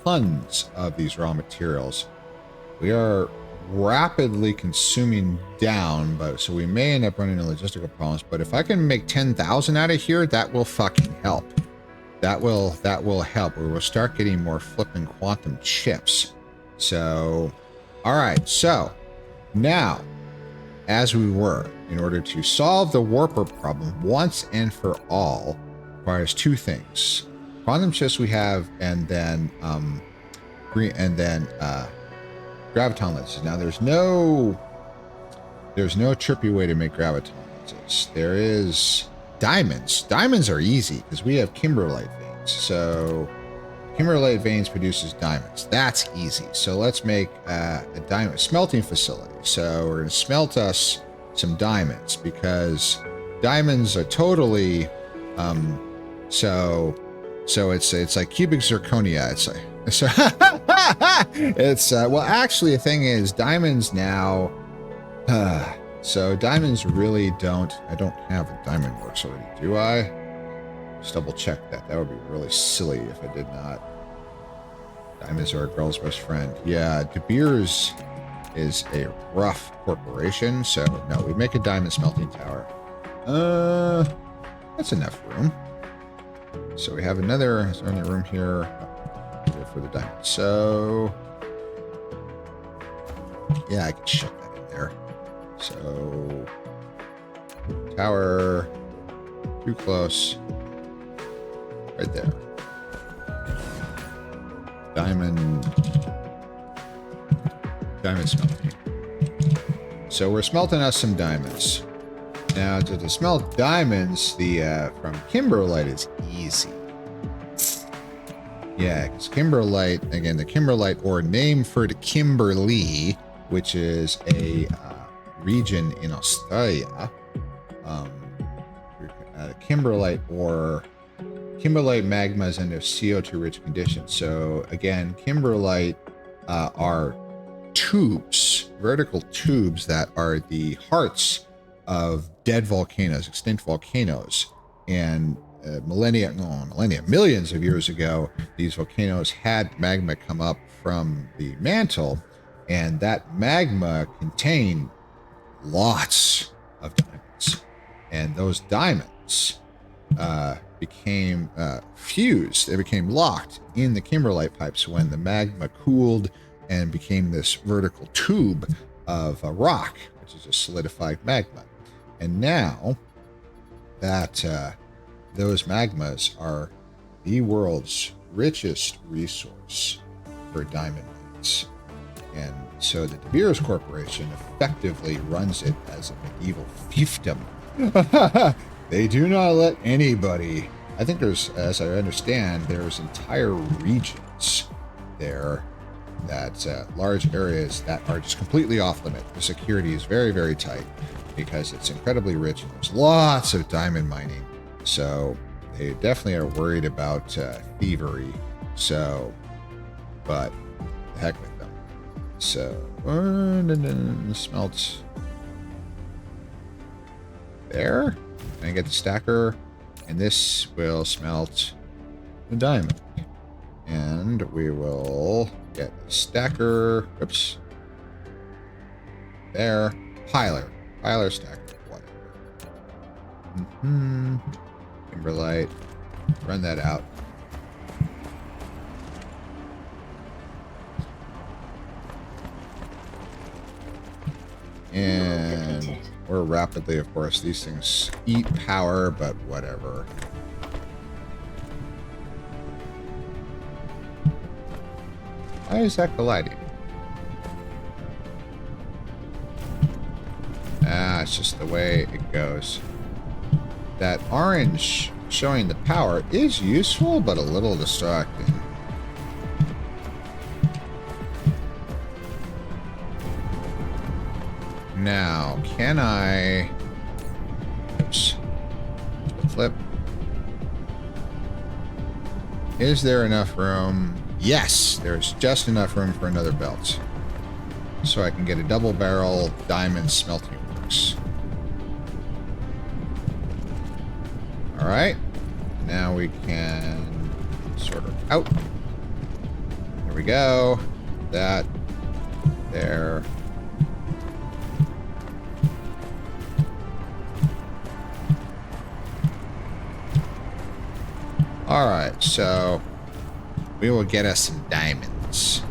tons of these raw materials. We are rapidly consuming down, but so we may end up running into logistical problems. But if I can make 10,000 out of here, that will fucking help. That will help. We will start getting more flipping quantum chips. So, all right. So now, as we were, in order to solve the warper problem once and for all, requires two things: quantum chips we have, and then graviton lenses. Now, there's no trippy way to make graviton lenses. There is diamonds. Diamonds are easy because we have kimberlite veins. So kimberlite veins produces diamonds. That's easy. So let's make a diamond smelting facility. So we're going to smelt us some diamonds, because diamonds are totally so it's like cubic zirconia. Well, actually, the thing is, diamonds now. So diamonds really don't. I don't have a diamond works already, do I? Just double check that. That would be really silly if I did not. Diamonds are a girl's best friend. Yeah, De Beers is a rough corporation, so no, we make a diamond smelting tower. That's enough room. So we have another. Is there any room here? For the diamond. So yeah, I can shut that in there. So tower, too close, right there. Diamond smelting. So we're smelting us some diamonds. Now to smelt diamonds, from kimberlite is easy. Yeah, because kimberlite, again, the kimberlite, or name for the Kimberley, which is a region in Australia. Kimberlite magma is under CO2-rich conditions. So again, kimberlite are tubes, vertical tubes that are the hearts of dead volcanoes, extinct volcanoes, and millions of years ago, these volcanoes had magma come up from the mantle, and that magma contained lots of diamonds, and those diamonds became fused. They became locked in the kimberlite pipes when the magma cooled and became this vertical tube of rock, which is a solidified magma. And now that those magmas are the world's richest resource for diamond mines. And so the De Beers Corporation effectively runs it as a medieval fiefdom. They do not let anybody. I think there's, as I understand, there's entire regions there that large areas that are just completely off limit. The security is very, very tight because it's incredibly rich and there's lots of diamond mining. So they definitely are worried about thievery. So, but the heck with them. So, smelt there. And get the stacker, and this will smelt the diamond. And we will get the stacker. Oops. There. Piler, stacker, whatever. Kimberlite. Run that out. And we're rapidly, of course, these things eat power, but whatever. Why is that colliding? Ah, it's just the way it goes. That orange showing the power is useful, but a little distracting. Now, can I... Oops. Flip. Is there enough room? Yes, there's just enough room for another belt. So I can get a double barrel diamond smelting works. Alright. Now we can sort her out. There we go. That. There. Alright, so we will get us some diamonds.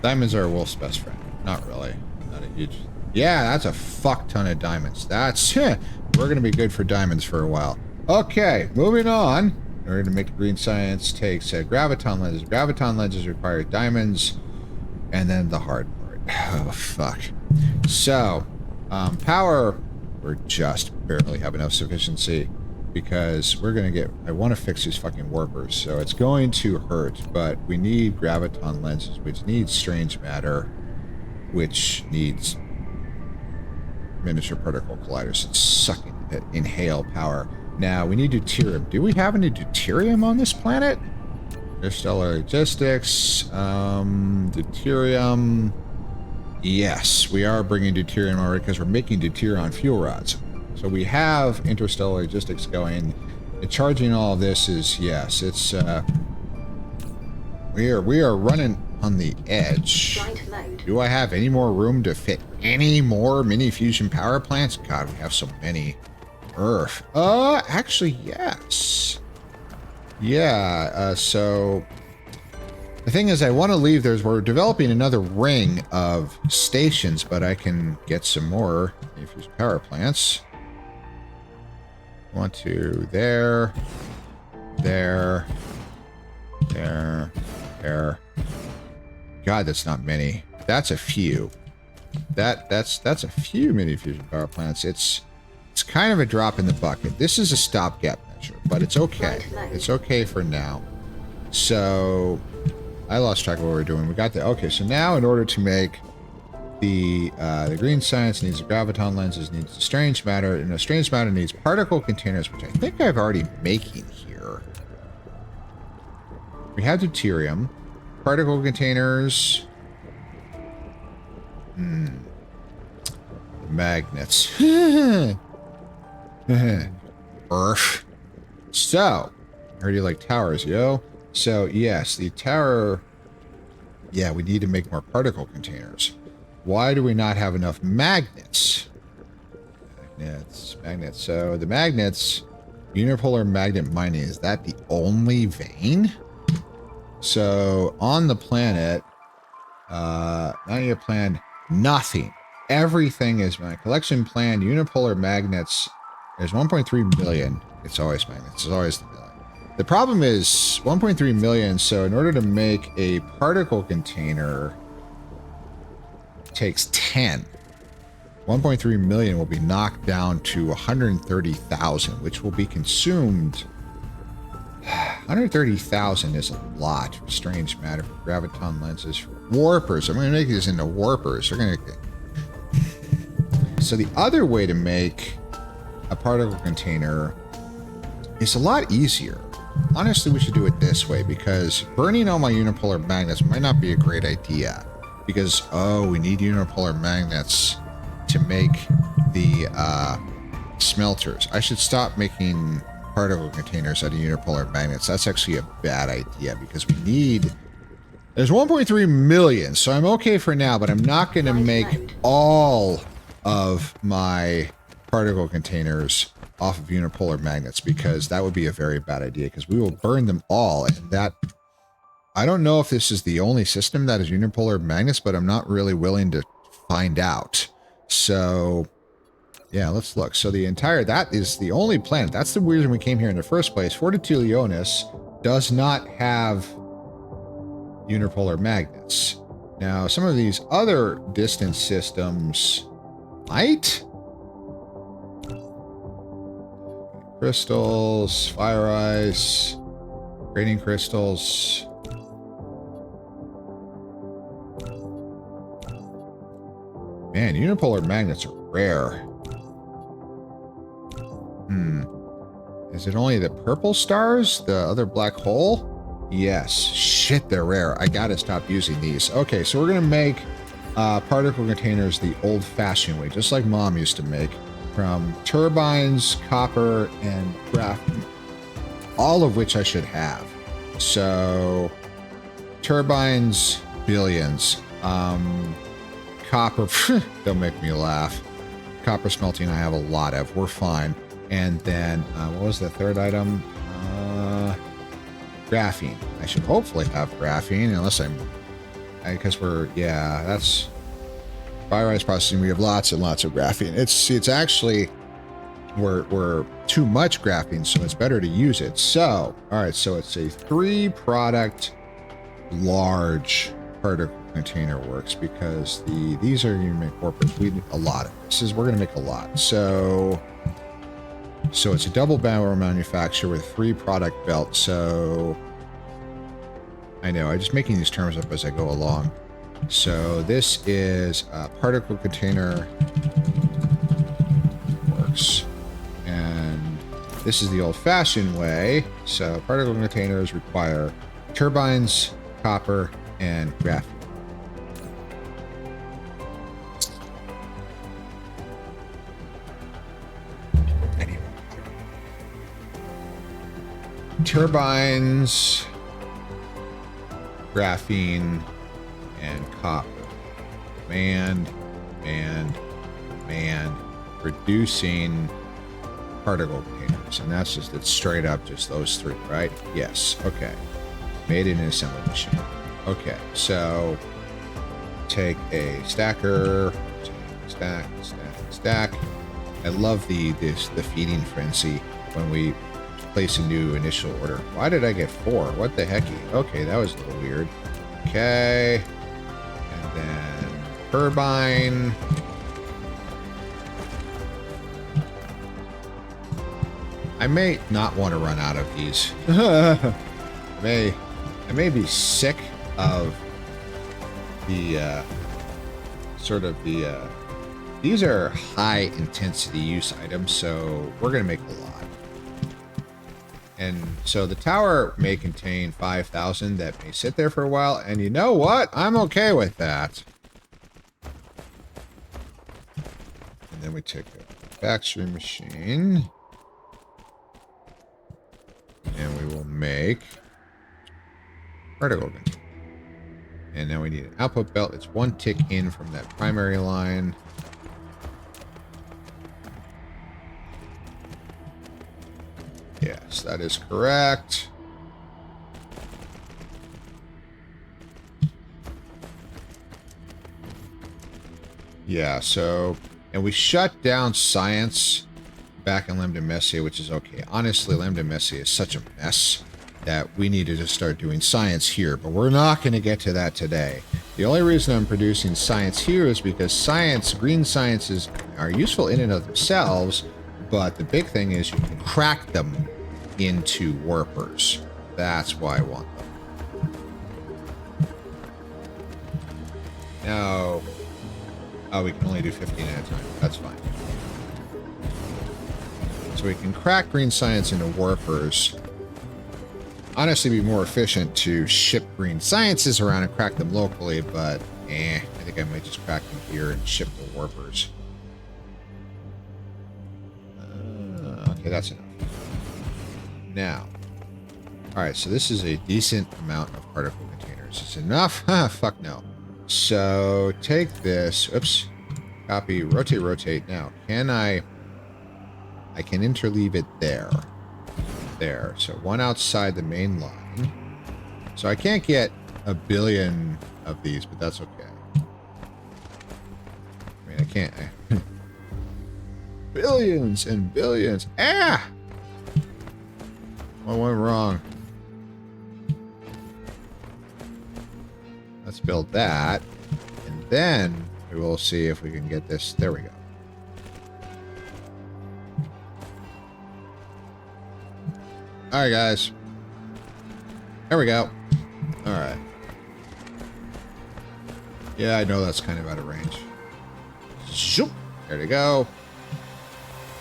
Diamonds are a wolf's best friend. Not really. Not a huge... Yeah, that's a fuck ton of diamonds. That's... we're going to be good for diamonds for a while. Okay, moving on. In order to make green science takes graviton lenses. Graviton lenses require diamonds. And then the hard part. Oh, fuck. So, power... We're just barely have enough sufficiency. Because we're going to get... I want to fix these fucking warpers, so it's going to hurt, but we need graviton lenses, which needs strange matter, which needs miniature particle colliders that suck that inhale power. Now, we need deuterium. Do we have any deuterium on this planet? Interstellar logistics. Deuterium. Yes, we are bringing deuterium already because we're making deuterium fuel rods. So we have interstellar logistics going. And charging all of this is, yes, it's, we are running on the edge. Do I have any more room to fit any more mini fusion power plants? God, we have so many. Earth. Actually, yes. Yeah, so the thing is, I want to leave, we're developing another ring of stations, but I can get some more mini fusion power plants. Want to there. God, that's not many. That's a few. That's a few mini fusion power plants. It's kind of a drop in the bucket. This is a stopgap measure, but it's okay. It's okay for now. So I lost track of what we're doing. We got the okay. So now, in order to make the green science needs the graviton lenses, needs the strange matter, and the strange matter needs particle containers, which I think I've already making here. We have deuterium, particle containers, magnets, Earth. So, I heard you like towers, yo. So yes, the tower. Yeah, we need to make more particle containers. Why do we not have enough magnets? Magnets. So the magnets, unipolar magnet mining, is that the only vein? So on the planet, 90-year plan, nothing. Everything is my collection plan, unipolar magnets. There's 1.3 million. It's always magnets. It's always the million. The problem is 1.3 million. So in order to make a particle container, it takes 10. 1.3 million will be knocked down to 130,000, which will be consumed. 130,000 is a lot for strange matter, for graviton lenses, for warpers. I'm going to make these into warpers. They're going to get... So the other way to make a particle container is a lot easier. Honestly, we should do it this way, because burning all my unipolar magnets might not be a great idea. Because, oh, we need unipolar magnets to make the smelters. I should stop making particle containers out of unipolar magnets. That's actually a bad idea, because we need... There's 1.3 million, so I'm okay for now, but I'm not going to make all of my particle containers off of unipolar magnets, because that would be a very bad idea, because we will burn them all, and that... I don't know if this is the only system that is unipolar magnets, but I'm not really willing to find out. So, yeah, let's look. So the entire... That is the only planet. That's the reason we came here in the first place. Fortitudionis does not have unipolar magnets. Now, some of these other distant systems might... Crystals, fire ice, grading crystals. Man, unipolar magnets are rare. Is it only the purple stars? The other black hole? Yes. Shit, they're rare. I gotta stop using these. Okay, so we're gonna make particle containers the old-fashioned way, just like Mom used to make. From turbines, copper, and graphite, all of which I should have. So, turbines, billions. Copper, don't make me laugh. Copper smelting, I have a lot of. We're fine. And then, what was the third item? Graphene. I should hopefully have graphene, unless because we're, yeah, that's... Fire ice processing, we have lots and lots of graphene. It's actually, we're too much graphene, so it's better to use it. So, all right, so it's a 3-product large particle container works, because these are going to make warpers. We need a lot of this. We're going to make a lot. So it's a double barrel manufacturer with 3-product belt. So I know I'm just making these terms up as I go along. So this is a particle container works, and this is the old-fashioned way. So particle containers require turbines, copper, and graphene. Turbines, graphene, and copper. Demand, reducing particle containers. And that's just, it's straight up just those 3, right? Yes. Okay. Made in an assembly machine. Okay. So take a stacker, stack. I love the feeding frenzy when we place a new initial order. Why did I get 4? What the hecky? Okay, that was a little weird. Okay. And then turbine. I may not want to run out of these. I may be sick of the these are high intensity use items, so we're gonna make a lot. And so the tower may contain 5,000 that may sit there for a while, and you know what? I'm okay with that. And then we take a factory machine, and we will make particle container. And now we need an output belt. It's 1 tick in from that primary line. Yes, that is correct. Yeah, so... And we shut down science back in Lambda Messia, which is okay. Honestly, Lambda Messia is such a mess that we need to just start doing science here. But we're not going to get to that today. The only reason I'm producing science here is because science, green sciences, are useful in and of themselves. But the big thing is you can crack them into warpers. That's why I want them. No. Oh, we can only do 15 at a time. That's fine. So we can crack green science into warpers. Honestly, it'd be more efficient to ship green sciences around and crack them locally, but I think I might just crack them here and ship the warpers. Okay, that's enough. Now, alright, so this is a decent amount of particle containers. Is it enough? Fuck no. So, take this. Oops. Copy. Rotate. Now, can I can interleave it there. There. So, one outside the main line. So, I can't get a billion of these, but that's okay. I mean, I can't. Billions and billions. Ah! What went wrong? Let's build that. And then we will see if we can get this. There we go. Alright, guys. There we go. Alright. Yeah, I know that's kind of out of range. Shoop! There we go.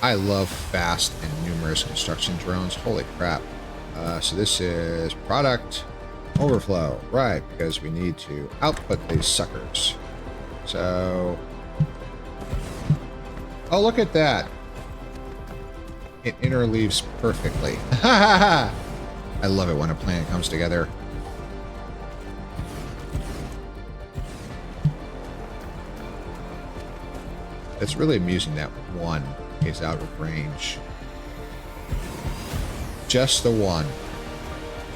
I love fast and numerous construction drones. Holy crap. So this is product overflow. Right, because we need to output these suckers. So... Oh, look at that. It interleaves perfectly. I love it when a plan comes together. It's really amusing that one is out of range. Just the one.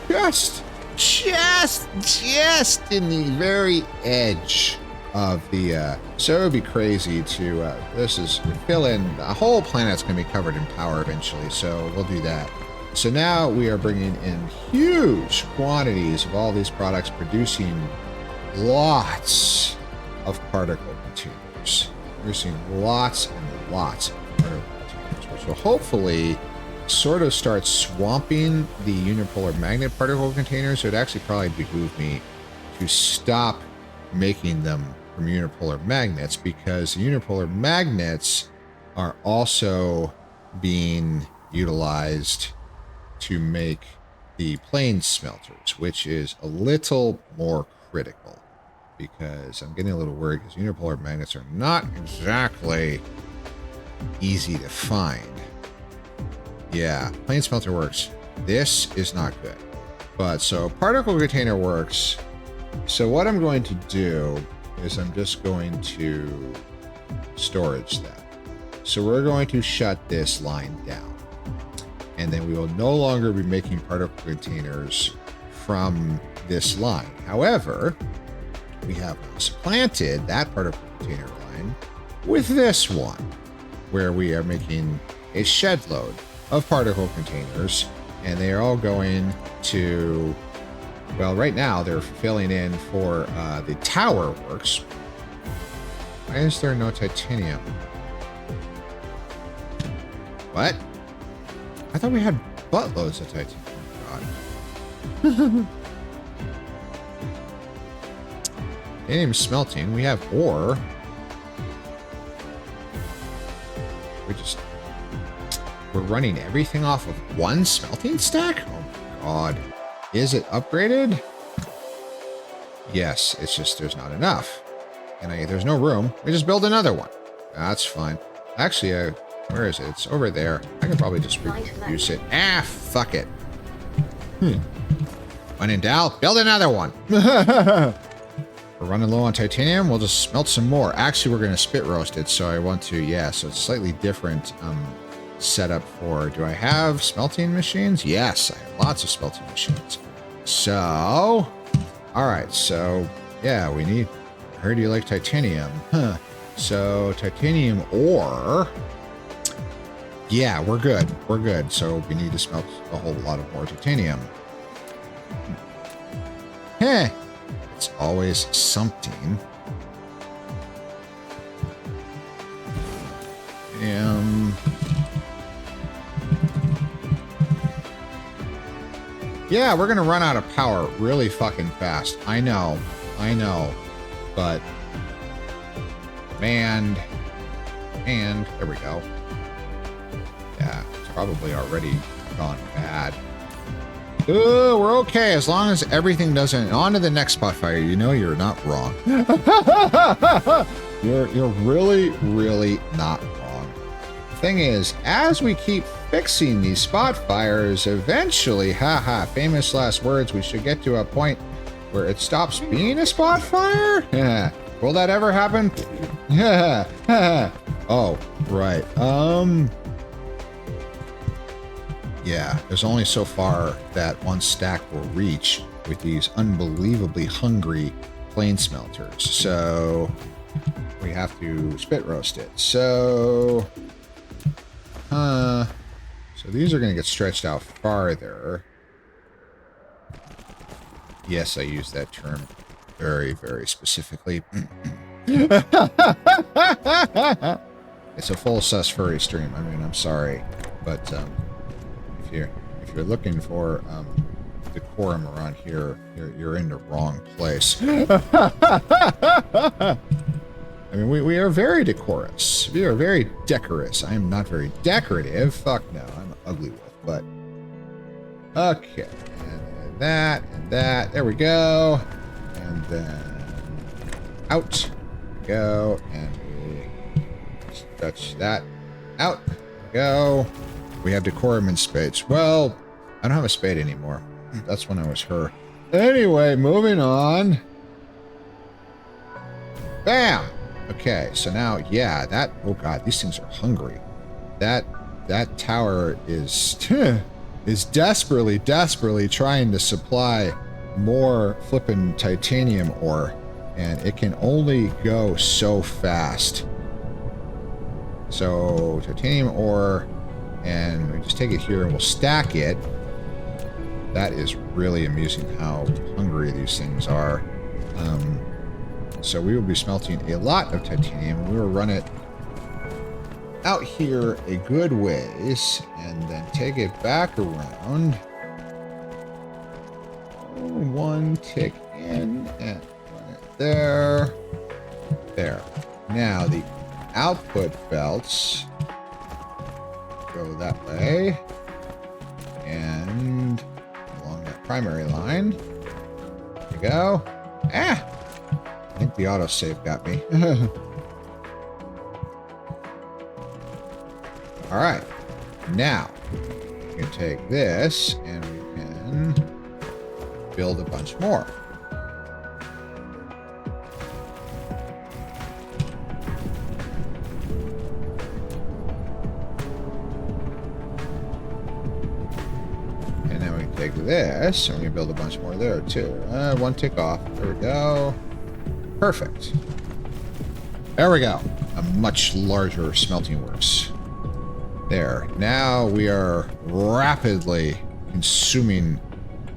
Just in the very edge of the, so it would be crazy to, this is, fill in, the whole planet's going to be covered in power eventually, so we'll do that. So now we are bringing in huge quantities of all these products, producing lots of particle containers. We're seeing lots and lots of particle containers, which will hopefully sort of start swamping the unipolar magnet particle containers. So it'd actually probably behoove me to stop making them from unipolar magnets, because the unipolar magnets are also being utilized to make the plane smelters, which is a little more critical, because I'm getting a little worried because unipolar magnets are not exactly easy to find. Yeah, plane smelter works. This is not good. But so particle container works. So what I'm going to do is I'm just going to storage that. So we're going to shut this line down. And then we will no longer be making particle containers from this line. However, we have supplanted that particle container line with this one, where we are making a shed load of particle containers, and they are all going to, well, right now they're filling in for the tower works. Why is there no titanium? What? I thought we had buttloads of titanium. God. Titanium smelting. We have ore. We're running everything off of one smelting stack? Oh my god. Is it upgraded? Yes, it's just there's not enough. And there's no room. We just build another one. That's fine. Actually, where is it? It's over there. I can probably just reproduce it. Ah, fuck it. When in doubt, build another one. We're running low on titanium. We'll just smelt some more. Actually, we're going to spit roast it, so I want to, yeah, so it's slightly different setup for, do I have smelting machines? Yes, I have lots of smelting machines. So, all right, so, yeah, we need, I heard you like titanium. Huh. So titanium ore. Yeah, we're good. We're good. So we need to smelt a whole lot of more titanium. Heh. It's always something. Yeah, we're gonna run out of power really fucking fast. I know, but and there we go. Yeah, it's probably already gone bad. We're okay as long as everything doesn't. On to the next spot fire. You know you're not wrong. You're really not wrong. Thing is, as we keep fixing these spot fires, eventually, famous last words, we should get to a point where it stops being a spot fire. Yeah. Will that ever happen? Yeah. Oh, right. Yeah, there's only so far that one stack will reach with these unbelievably hungry plane smelters. So we have to spit roast it. So these are going to get stretched out farther. Yes, I use that term very, very specifically. It's a full sus furry stream. I mean, I'm sorry, but if you're looking for decorum around here, you're in the wrong place. I mean, we are very decorous. We are very decorous. I am not very decorative. Fuck no, I'm ugly with, but okay. And that and that. There we go. And then out we go, and we stretch that out. There we go. We have decorum and spades. Well, I don't have a spade anymore. That's when I was her. Anyway, moving on. Bam! Okay, so now, yeah, that... Oh, God, these things are hungry. That tower is... is desperately trying to supply more flippin' titanium ore. And it can only go so fast. So, titanium ore... And we just take it here and we'll stack it. That is really amusing how hungry these things are. So we will be smelting a lot of titanium. We will run it out here a good ways and then take it back around. One tick in and run it there. There. Now the output belts go that way and along that primary line. There we go. I think the autosave got me. All right. Now we can take this and we can build a bunch more. Take this, and we can build a bunch more there too. One tick off. There we go. Perfect. There we go. A much larger smelting works. There. Now we are rapidly consuming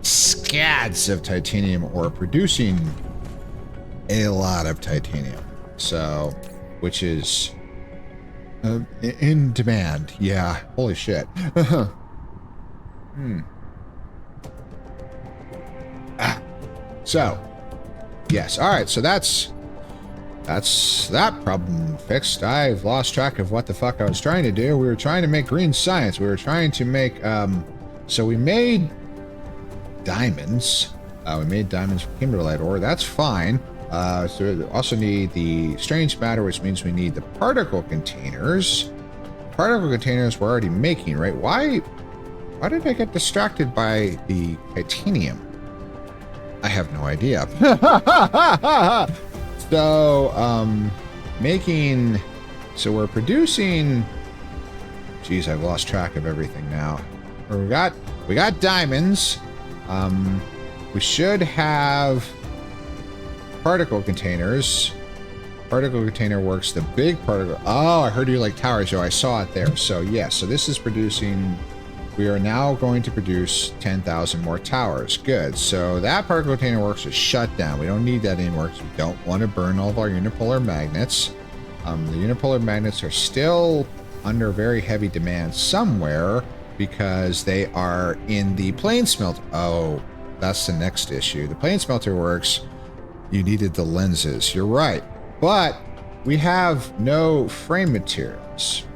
scads of titanium ore, producing a lot of titanium. So, which is in demand. Yeah. Holy shit. So, yes. All right. So that's that problem fixed. I've lost track of what the fuck I was trying to do. We were trying to make green science. We were trying to make, so we made diamonds. We made diamonds from kimberlite ore. That's fine. So we also need the strange matter, which means we need the particle containers. Particle containers we're already making, right? Why did I get distracted by the titanium? I have no idea. So, making... So we're producing... Geez, I've lost track of everything now. We got diamonds. We should have particle containers. Particle container works. The big particle. Oh, I heard you like towers, Joe. I saw it there. So yes, so this is producing. We are now going to produce 10,000 more towers. Good. So that particle container works is shut down. We don't need that anymore because we don't want to burn all of our unipolar magnets. The unipolar magnets are still under very heavy demand somewhere because they are in the plane smelter. Oh, that's the next issue. The plane smelter works. You needed the lenses. You're right. But we have no frame materials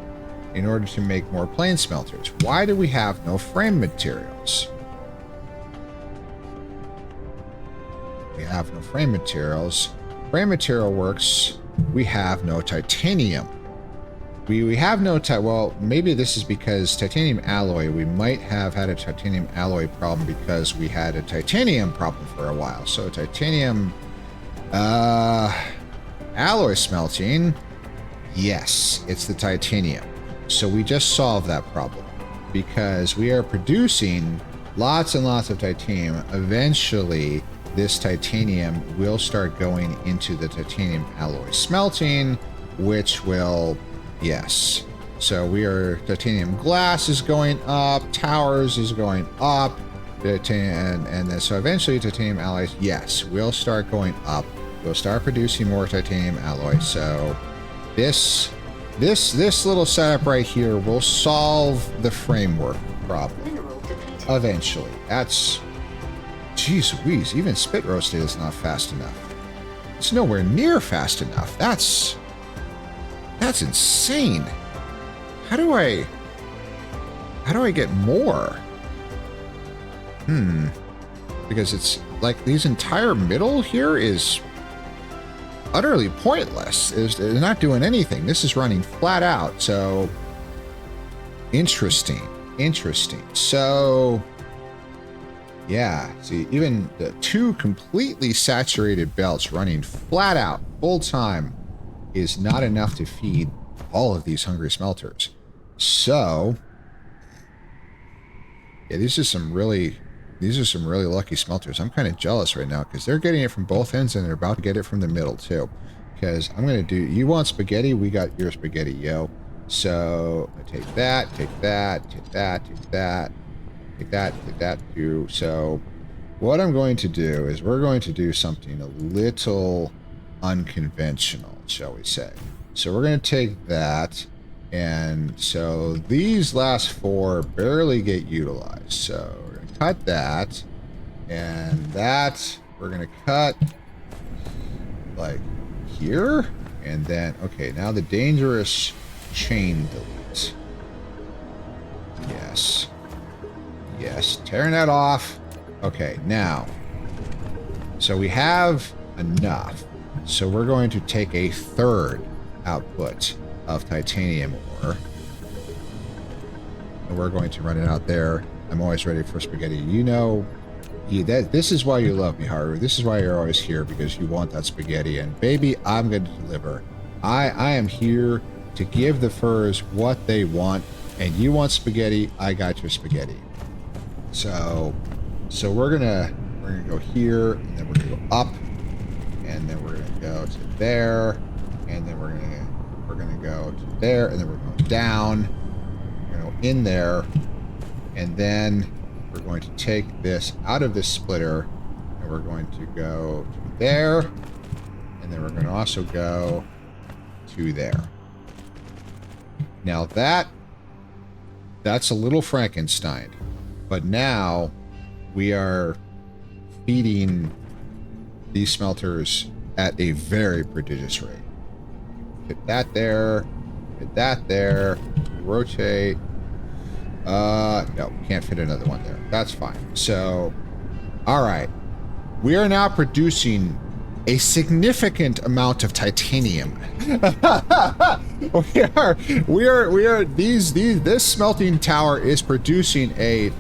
in order to make more plane smelters. Why do we have no frame materials? We have no frame materials. Frame material works. We have no titanium. We have no well, maybe this is because titanium alloy, we might have had a titanium alloy problem because we had a titanium problem for a while. So titanium alloy smelting, yes, it's the titanium. So we just solved that problem because we are producing lots and lots of titanium. Eventually, this titanium will start going into the titanium alloy smelting, which will, yes. So we are, titanium glass is going up, towers is going up, and then so eventually titanium alloys, yes, will start going up. We'll start producing more titanium alloy. So this little setup right here will solve the framework problem eventually. That's, geez Louise, even spit roasted is not fast enough. It's nowhere near fast enough. That's insane. How do I get more? Because it's like these entire middle here is utterly pointless. They're not doing anything. This is running flat out. So interesting. So yeah, see, even the two completely saturated belts running flat out full time is not enough to feed all of these hungry smelters. So yeah, these are some really lucky smelters. I'm kind of jealous right now because they're getting it from both ends and they're about to get it from the middle too. Because I'm going to do, you want spaghetti? We got your spaghetti, yo. So I take that too. So what I'm going to do is we're going to do something a little unconventional, shall we say. So we're going to take that. And so these last four barely get utilized. So we're going to cut that. And that we're going to cut like here. And then, okay, now the dangerous chain delete. Yes, tearing that off. Okay, now, so we have enough. So we're going to take a third output of titanium ore. And we're going to run it out there. I'm always ready for spaghetti. You know, this is why you love me, Haru. This is why you're always here, because you want that spaghetti. And baby, I'm going to deliver. I am here to give the furs what they want. And you want spaghetti, I got your spaghetti. So we're gonna go here, and then we're gonna go up, and then we're gonna go to there, and then we're gonna go to there, and then we're going down. We're gonna go in there, and then we're going to take this out of this splitter, and we're going to go to there, and then we're going to also go to there. Now that's a little Frankenstein, but now we are feeding these smelters at a very prodigious rate. Hit that there, rotate. No, can't fit another one there. That's fine. So, all right. We are now producing a significant amount of titanium. This smelting tower is producing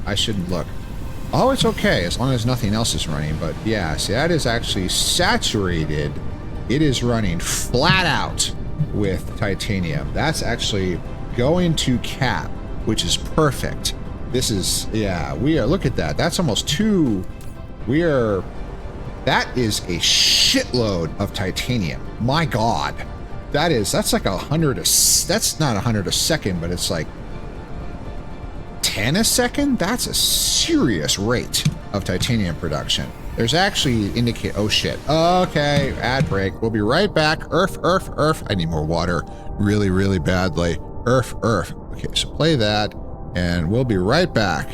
I shouldn't look. Oh, it's okay, as long as nothing else is running. But yeah, see, that is actually saturated. It is running flat out with titanium. That's actually going to cap, which is perfect. This is, yeah, look at that. That's almost two. That is a shitload of titanium. My God. That's like 100 that's not 100 a second, but it's like 10 a second? That's a serious rate of titanium production. There's actually oh shit. Okay, ad break. We'll be right back. Earth. I need more water really, really badly. Earth. Okay, so play that and we'll be right back.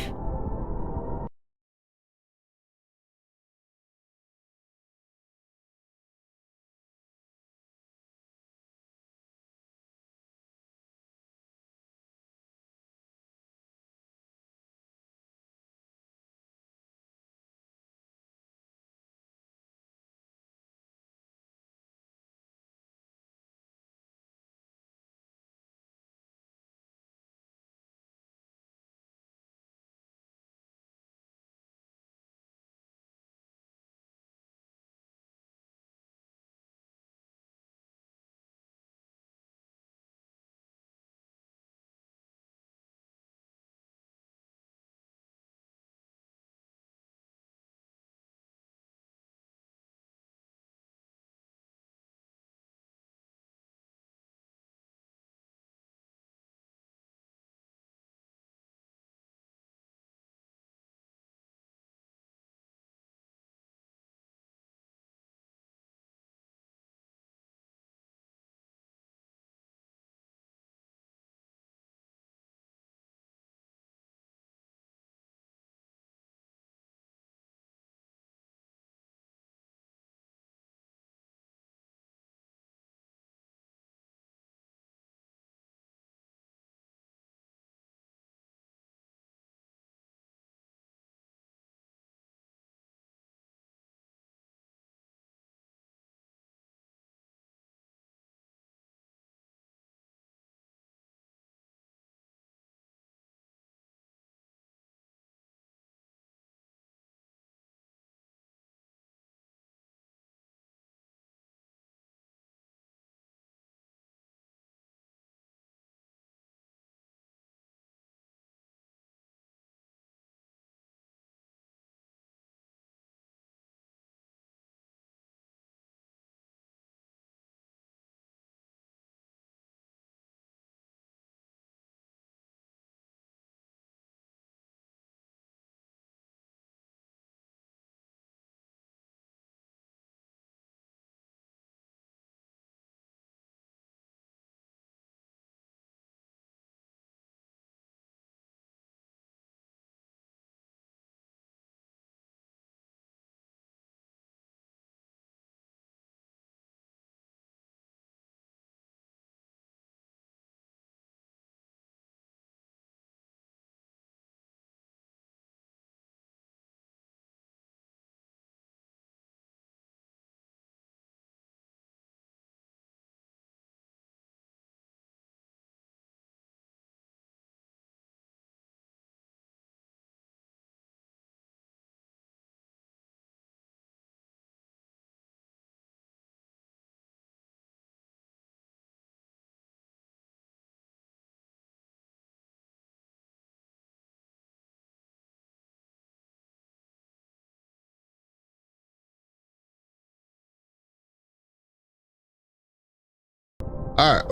All right.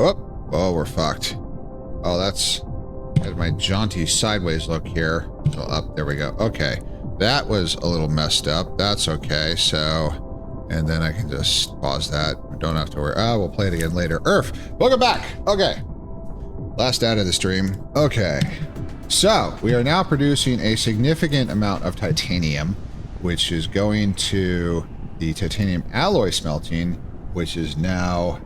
Oh, we're fucked. Oh, that's my jaunty sideways look here. So up, there we go. Okay. That was a little messed up. That's okay. So, and then I can just pause that. We don't have to worry. We'll play it again later. Earth, welcome back. Okay. Last out of the stream. Okay. So, we are now producing a significant amount of titanium, which is going to the titanium alloy smelting, which is now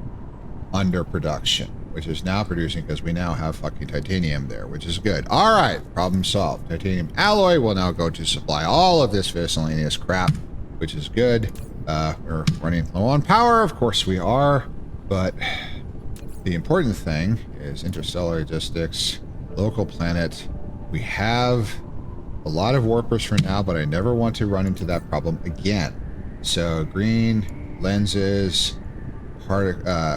under production, which is now producing because we now have fucking titanium there, which is good. All right, problem solved. Titanium alloy will now go to supply all of this miscellaneous crap, which is good. We're running low on power, of course we are, but the important thing is interstellar logistics, local planet. We have a lot of warpers for now, but I never want to run into that problem again. So green lenses,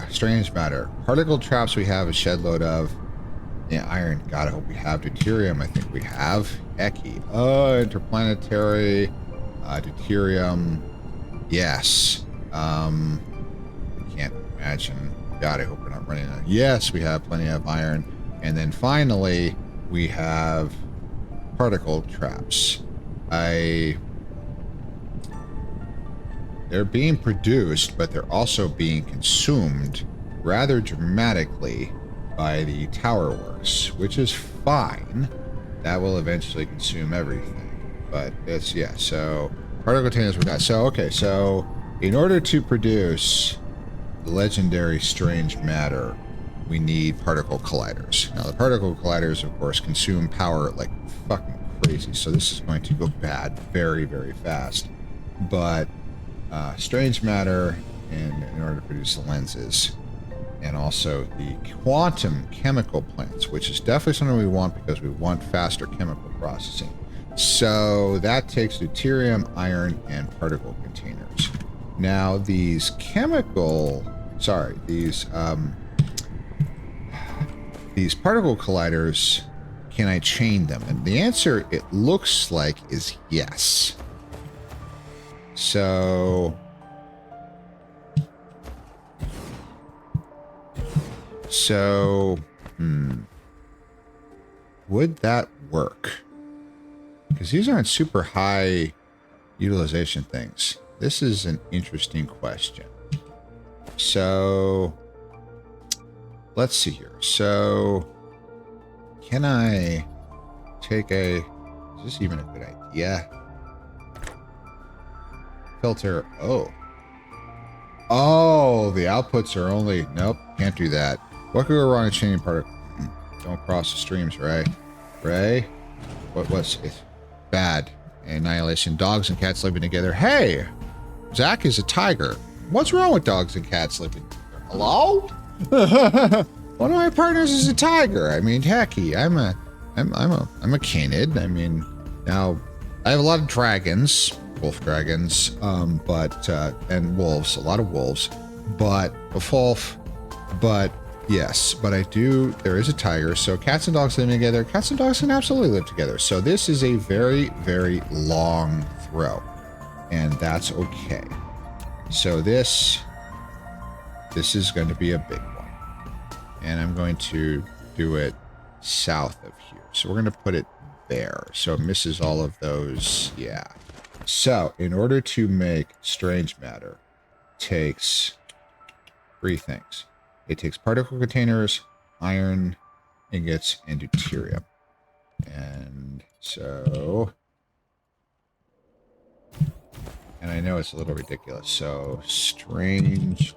strange matter. Particle traps we have a shed load of. Yeah, iron. God, I hope we have. Deuterium, I think we have. Hecky. Interplanetary. Deuterium. Yes. Can't imagine. God, I hope we're not running out. Yes, we have plenty of iron. And then finally, we have particle traps. They're being produced, but they're also being consumed rather dramatically by the tower works, which is fine. That will eventually consume everything. But it's, yeah, so particle containers we got. So, okay, so in order to produce the legendary strange matter, we need particle colliders. Now, the particle colliders, of course, consume power like fucking crazy. So this is going to go bad very, very fast. But strange matter in order to produce the lenses, and also the quantum chemical plants, which is definitely something we want because we want faster chemical processing. So that takes deuterium, iron, and particle containers. Now these particle colliders, can I chain them? And the answer, it looks like, is yes. So would that work? Because these aren't super high utilization things. This is an interesting question. So let's see here. So can I take is this even a good idea? Filter. Oh, the outputs are only, nope, can't do that. What could go wrong in chaining particle? Don't cross the streams, Ray. Ray? What's it? Bad. Annihilation. Dogs and cats living together. Hey! Zach is a tiger. What's wrong with dogs and cats living together? Hello? One of my partners is a tiger. I mean, hecky, I'm a canid. I mean, now I have a lot of dragons, wolf dragons, and wolves, a lot of wolves, but yes, but there is a tiger. So cats and dogs living together. Cats and dogs can absolutely live together. So this is a very, very long throw, and that's okay. So this is going to be a big one, and I'm going to do it south of here. So we're going to put it there, so it misses all of those. Yeah. So in order to make strange matter, takes three things. It takes particle containers, iron ingots, and deuterium. And so, and I know it's a little ridiculous. So strange.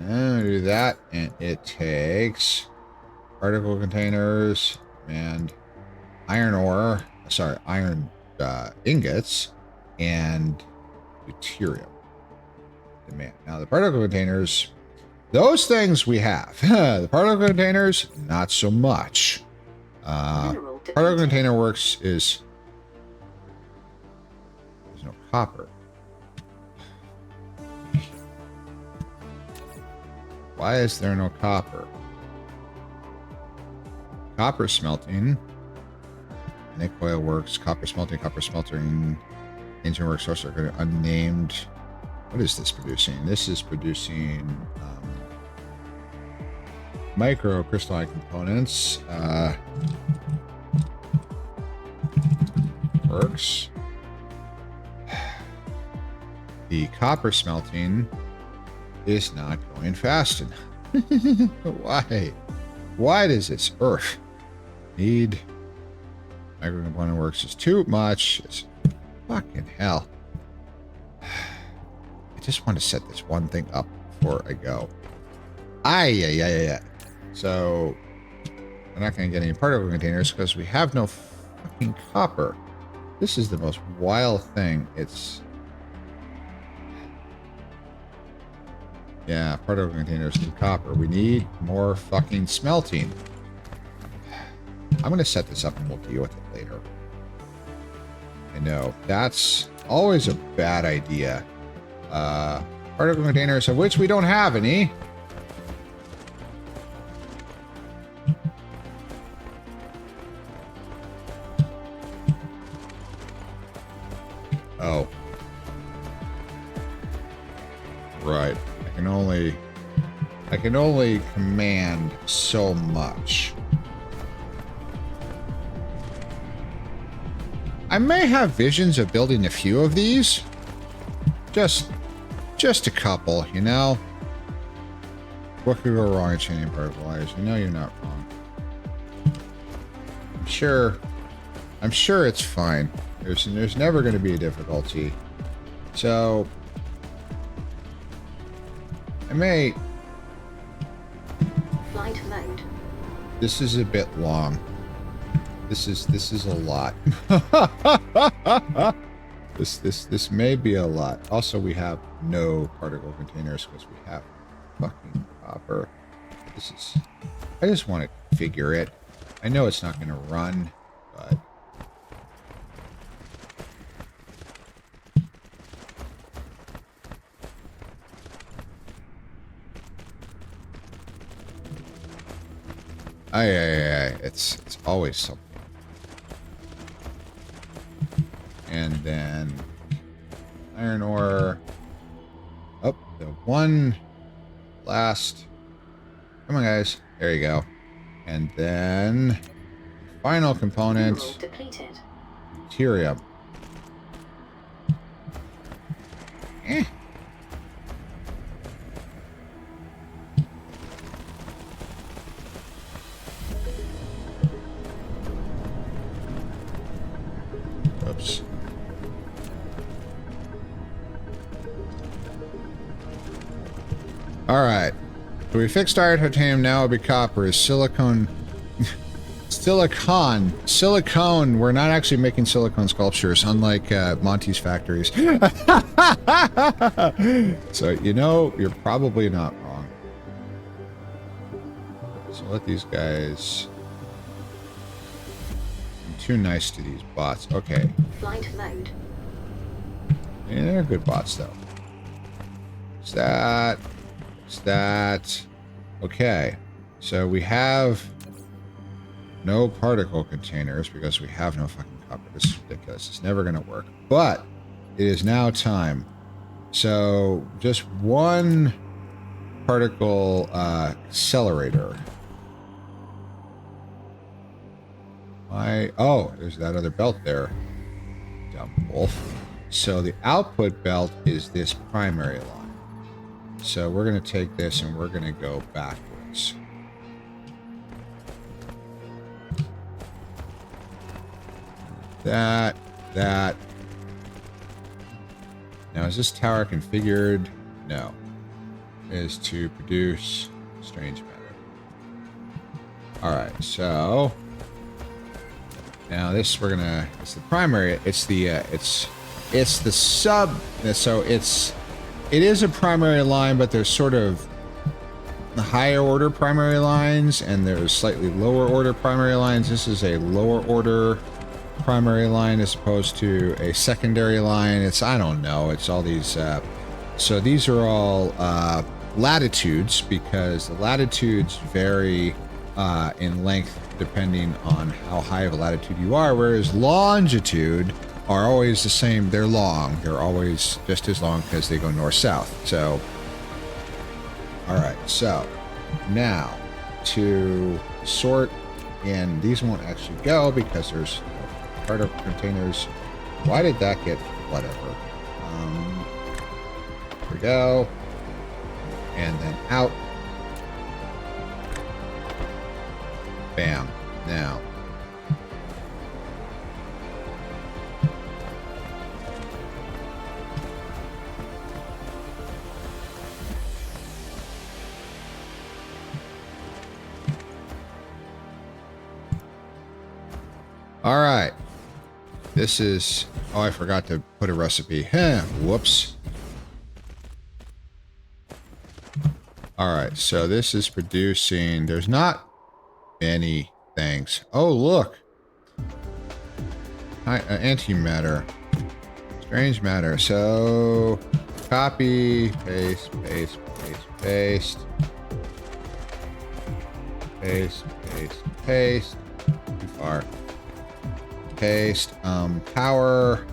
And do that, and it takes particle containers and iron ingots and deuterium. Demand. Now the particle containers, those things we have. The particle containers, not so much. Particle container works is there's no copper. Why is there no copper? Copper smelting. Nick coil works. Copper smelting. Copper smelting. Engine works. Source are unnamed. What is this producing? This is producing microcrystalline components. Works. The copper smelting is not going fast enough. Why? Why does this Earth need microcomponent works is too much? It's fucking hell. I just want to set this one thing up before I go. Yeah. So we're not going to get any particle containers because we have no fucking copper. This is the most wild thing. It's yeah, particle containers need copper. We need more fucking smelting. I'm going to set this up and we'll deal with it later. I know, that's always a bad idea. Particle containers, of which we don't have any. can only command so much. I may have visions of building a few of these. Just a couple, you know? What could go wrong in chaining particle wires? You know you're not wrong. I'm sure it's fine. There's never going to be a difficulty. So I may. Flight mode. This is a bit long. This is a lot. This may be a lot. Also, we have no particle containers because we have fucking copper. I just want to figure it. I know it's not going to run, but. It's always something. And then iron ore. Oh, the one last. Come on, guys. There you go. And then final component. Mineral depleted. Deuterium. Oops. All right. So we fixed iron, titanium. Now it'll be copper. Is silicone. Silicone. We're not actually making silicone sculptures, unlike Monty's factories. So, you know, you're probably not wrong. So let these guys. I'm too nice to these bots. Okay. Flight mode. Yeah, they're good bots, though. What's that? What's that? Okay. So we have no particle containers because we have no fucking copper. This is ridiculous. It's never going to work. But it is now time. So just one particle accelerator. Oh, there's that other belt there. Dumb wolf. So the output belt is this primary line. So we're going to take this and we're going to go backwards. That. Now, is this tower configured? No. Is to produce strange matter. Alright, so now this it's the primary, it's the sub, so it is a primary line, but there's sort of the higher order primary lines and there's slightly lower order primary lines. This is a lower order primary line as opposed to a secondary line. I don't know, it's all these so these are all latitudes, because the latitudes vary in length depending on how high of a latitude you are, whereas longitude are always the same. They're long, they're always just as long because they go north-south. So all right, so now to sort in, these won't actually go because there's particle containers. Why did that get whatever? Here we go. And then out. Bam. Now. All right. This is... Oh, I forgot to put a recipe. Whoops. All right, so this is producing... There's not many things. Oh, look. Antimatter. Strange matter. So, copy, paste, paste, paste, paste. Paste, paste, paste. Too far. Paste. Power.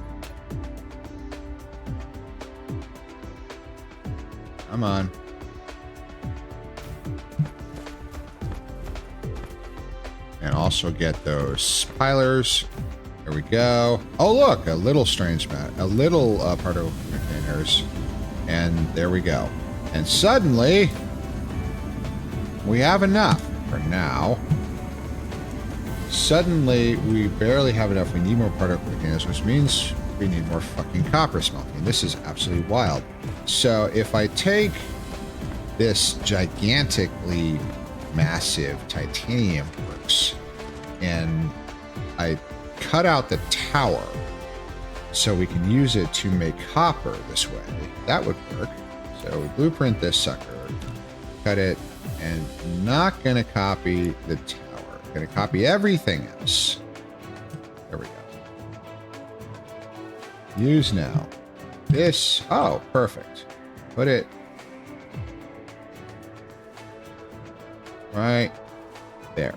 Come on. and also get those pilers. There we go. Oh, look, a little strange mat, a little particle containers. And there we go. And suddenly, we have enough for now. Suddenly, we barely have enough. We need more particle containers, which means we need more fucking copper smelting. This is absolutely wild. So if I take this gigantically massive titanium works and I cut out the tower so we can use it to make copper this way, that would work. So we blueprint this sucker, cut it, and I'm not going to copy the tower. I'm going to copy everything else. There we go. Use now. This, oh, perfect. Put it right there.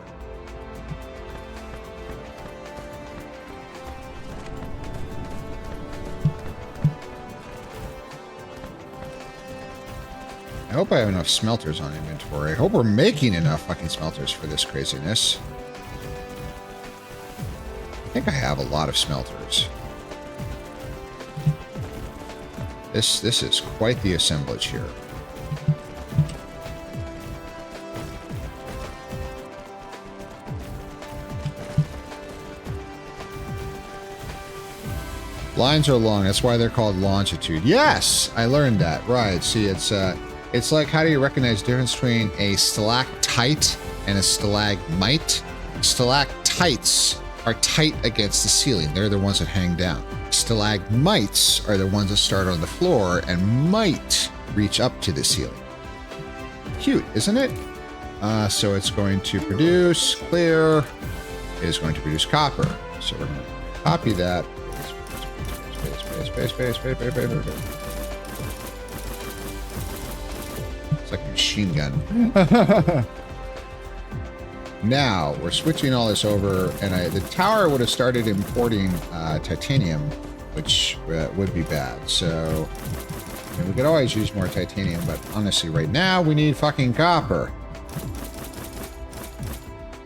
I hope I have enough smelters on inventory. I hope we're making enough fucking smelters for this craziness. I think I have a lot of smelters. This is quite the assemblage here. Lines are long. That's why they're called longitude. Yes, I learned that. Right. See, it's like, how do you recognize the difference between a stalactite and a stalagmite? Stalactites are tight against the ceiling. They're the ones that hang down. Stalagmites are the ones that start on the floor and might reach up to the ceiling. Cute, isn't it? So it's going to produce clear. It is going to produce copper. So we're going to copy that. Space. It's like a machine gun. Now we're switching all this over, and the tower would have started importing titanium, which would be bad. So we could always use more titanium, but honestly, right now we need fucking copper.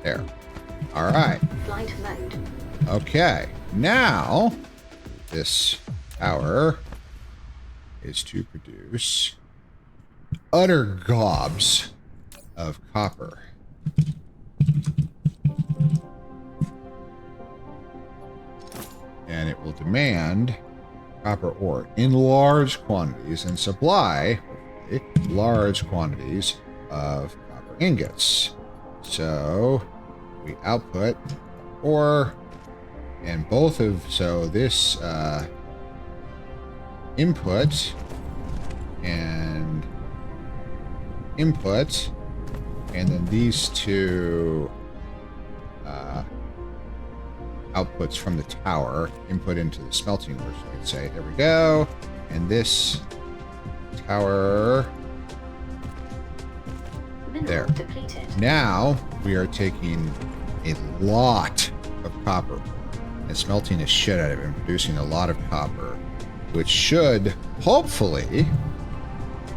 There. All right. Flight mode. Okay. Now this tower is to produce utter gobs of copper. And it will demand copper ore in large quantities and supply large quantities of copper ingots. So we output ore, and both of, so this input and input, and then these two outputs from the tower input into the smelting works, you could say. There we go. And this tower Mineral there. depleted. Now we are taking a lot of copper and smelting the shit out of it and producing a lot of copper, which should hopefully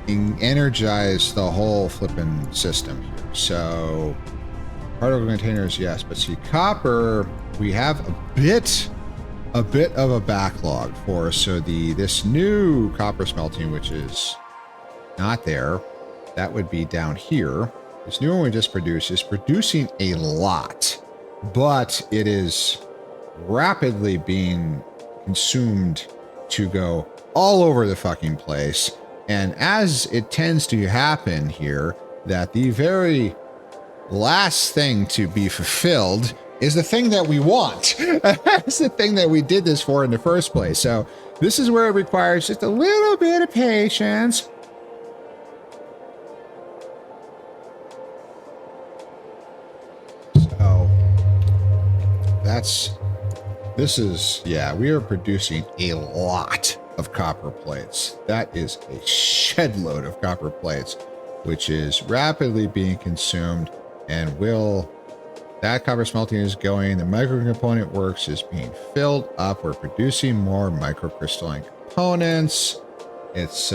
energize the whole flipping system here. So particle containers, yes, but see, copper we have a bit of a backlog for. So this new copper smelting, which is not there, that would be down here. This new one we just produced is producing a lot, but it is rapidly being consumed to go all over the fucking place. And as it tends to happen here, that the very last thing to be fulfilled is the thing that we want. That's the thing that we did this for in the first place. So this is where it requires just a little bit of patience. So yeah, we are producing a lot of copper plates. That is a shed load of copper plates, which is rapidly being consumed, and that copper smelting is going. The microcomponent works is being filled up. We're producing more microcrystalline components. It's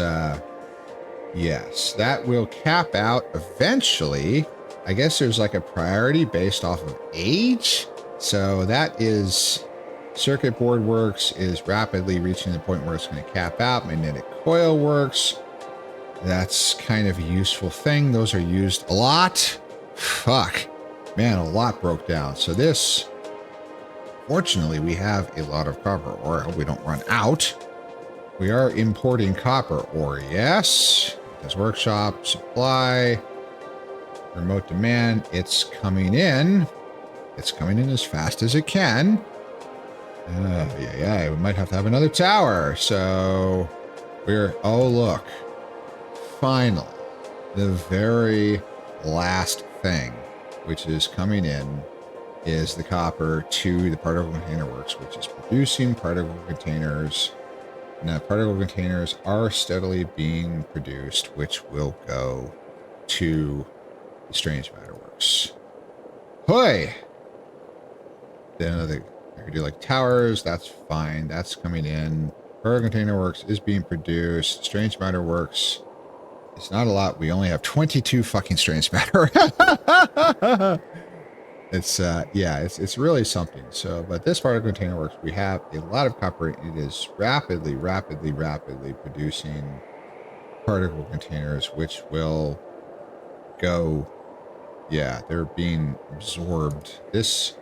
yes, that will cap out eventually I guess there's like a priority based off of age. So that is circuit board works is rapidly reaching the point where it's going to cap out. Magnetic coil works. That's kind of a useful thing. Those are used a lot. Fuck. Man, a lot broke down. So this, fortunately, we have a lot of copper ore. I hope we don't run out. We are importing copper ore, yes. Because workshop, supply, remote demand, it's coming in. It's coming in as fast as it can. Yeah, we might have to have another tower. So oh, look. Finally, the very last thing, which is coming in, is the copper to the particle container works, which is producing particle containers. Now, particle containers are steadily being produced, which will go to the strange matter works. Hoy! Then I could do like towers. That's fine. That's coming in. Particle container works is being produced. Strange matter works. It's not a lot. We only have 22 fucking strange matter. It's really something. So, but this particle container works. We have a lot of copper. It is rapidly producing particle containers, which will go. Yeah, they're being absorbed. This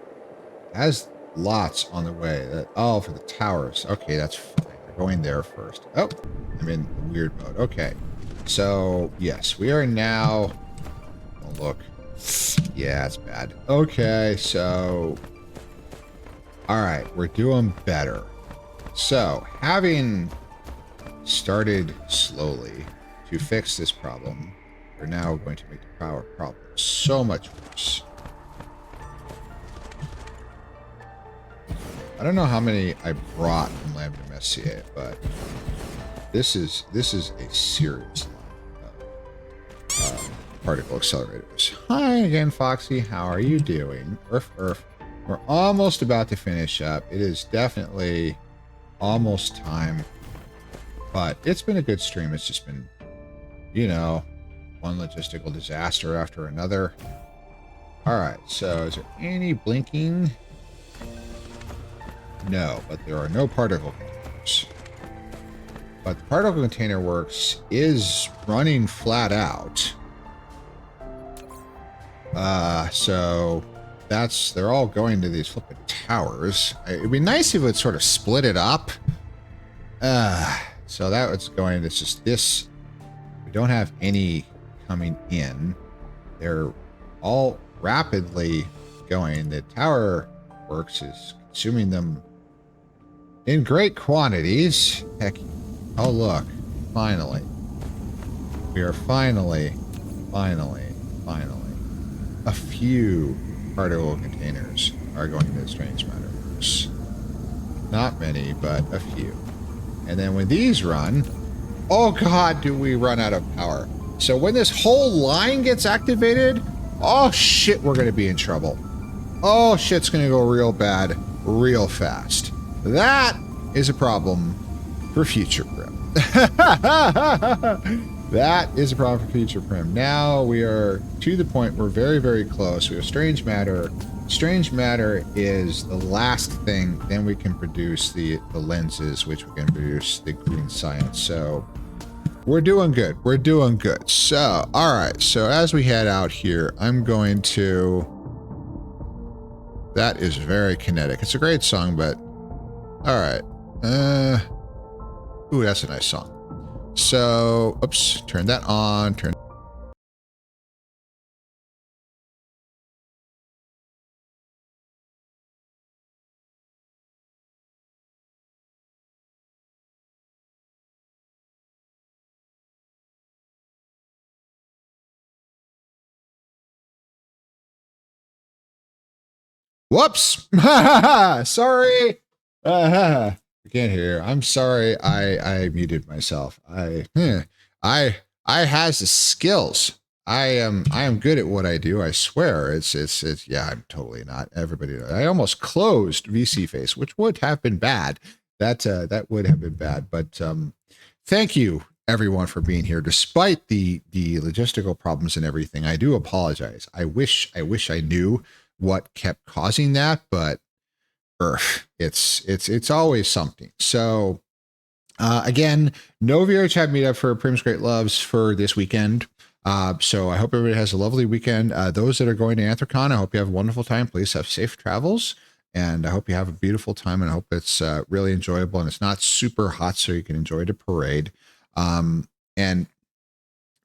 has lots on the way. For the towers. Okay, that's fine. We're going there first. Oh, I'm in weird mode. Okay. So, yes, we are now... Oh, look. Yeah, it's bad. Okay, so... Alright, we're doing better. So, having started slowly to fix this problem, we're now going to make the power problem so much worse. I don't know how many I brought from Lambda Messier, but this is a serious line of particle accelerators. Hi again, Foxy. How are you doing? Earth. We're almost about to finish up. It is definitely almost time, but it's been a good stream. It's just been, one logistical disaster after another. All right. So, is there any blinking? No, but there are no particle containers. But the particle container works is running flat out. So they're all going to these flipping towers. It'd be nice if it would sort of split it up. So that it's going, it's just this. We don't have any coming in. They're all rapidly going. The tower works is consuming them in great quantities. Heck, oh look, finally. We are finally, a few particle containers are going to the strange matter works. Not many, but a few. And then when these run, oh god, do we run out of power. So when this whole line gets activated, oh shit, we're going to be in trouble. Oh shit's going to go real bad, real fast. That is a problem for future Prim. That is a problem for future Prim. Now we are to the point, we're very close. We have strange matter. Strange matter is the last thing. Then we can produce the lenses, which we can produce the green science. So we're doing good. We're doing good. So, all right. So as we head out here, I'm going to... That is very kinetic. It's a great song, but... All right. Ooh, that's a nice song. So, oops, turn that on. Whoops! Sorry. I can't hear. I'm sorry. I muted myself. I has the skills. I am good at what I do. I swear. It's yeah. I'm totally not. Everybody knows. I almost closed VC Face, which would have been bad. That would have been bad. But thank you everyone for being here, despite the logistical problems and everything. I do apologize. I wish I knew what kept causing that, but it's always something. So again, no VR chat meetup for Prim's Great Loves for this weekend. So I hope everybody has a lovely weekend. Those that are going to Anthrocon, I hope you have a wonderful time. Please have safe travels. And I hope you have a beautiful time, and I hope it's really enjoyable and it's not super hot so you can enjoy the parade. And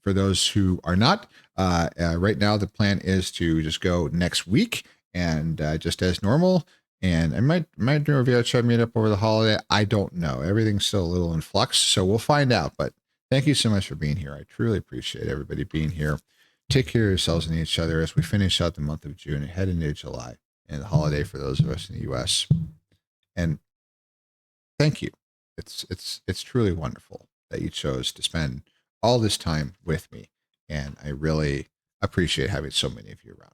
for those who are not, right now the plan is to just go next week and just as normal. And I might do a VR chat meetup over the holiday. I don't know. Everything's still a little in flux, so we'll find out. But thank you so much for being here. I truly appreciate everybody being here. Take care of yourselves and each other as we finish out the month of June and head into July and the holiday for those of us in the U.S. And thank you. It's truly wonderful that you chose to spend all this time with me, and I really appreciate having so many of you around.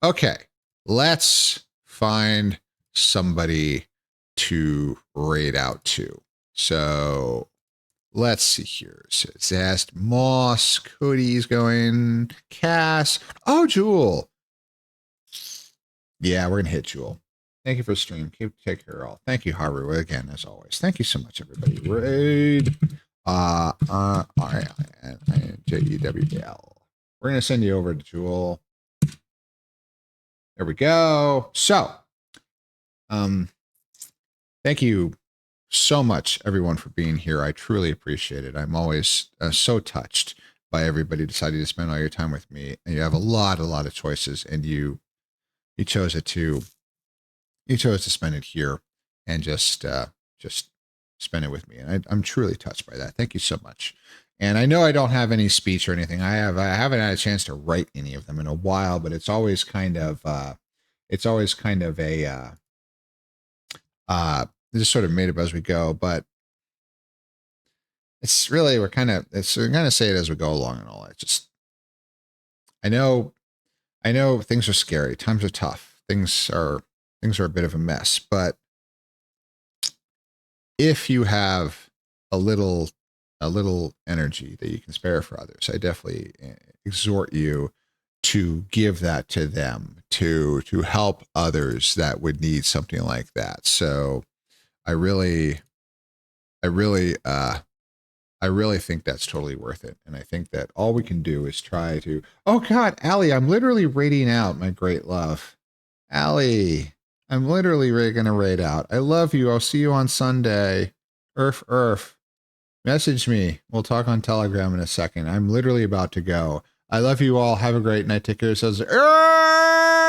Okay, let's find somebody to raid out to. So let's see here. So Zest, Moss, Cody's going, Cass. Oh, Jewel. Yeah, we're gonna hit Jewel. Thank you for the stream. Take care, all. Thank you, Haru, again, as always. Thank you so much, everybody. Raid. R-I-N-J-E-W-L. We're gonna send you over to Jewel. There we go. So, thank you so much, everyone, for being here. I truly appreciate it. I'm always so touched by everybody deciding to spend all your time with me. And you have a lot of choices, and you chose to spend it here and just spend it with me. And I'm truly touched by that. Thank you so much. And I know I don't have any speech or anything. I haven't had a chance to write any of them in a while, but it's always kind of a just sort of made up as we go. But it's really, we're kind of say it as we go along and all that. Just, I know things are scary. Times are tough. Things are a bit of a mess, but if you have a little energy that you can spare for others, I definitely exhort you to give that to them, to help others that would need something like that. So I really think that's totally worth it. And I think that all we can do is try to, oh God, Allie, I'm literally raiding out, my great love. Allie, I'm literally going to raid out. I love you. I'll see you on Sunday. Earth. Message me. We'll talk on Telegram in a second. I'm literally about to go. I love you all. Have a great night. Take care of yourselves. Earth!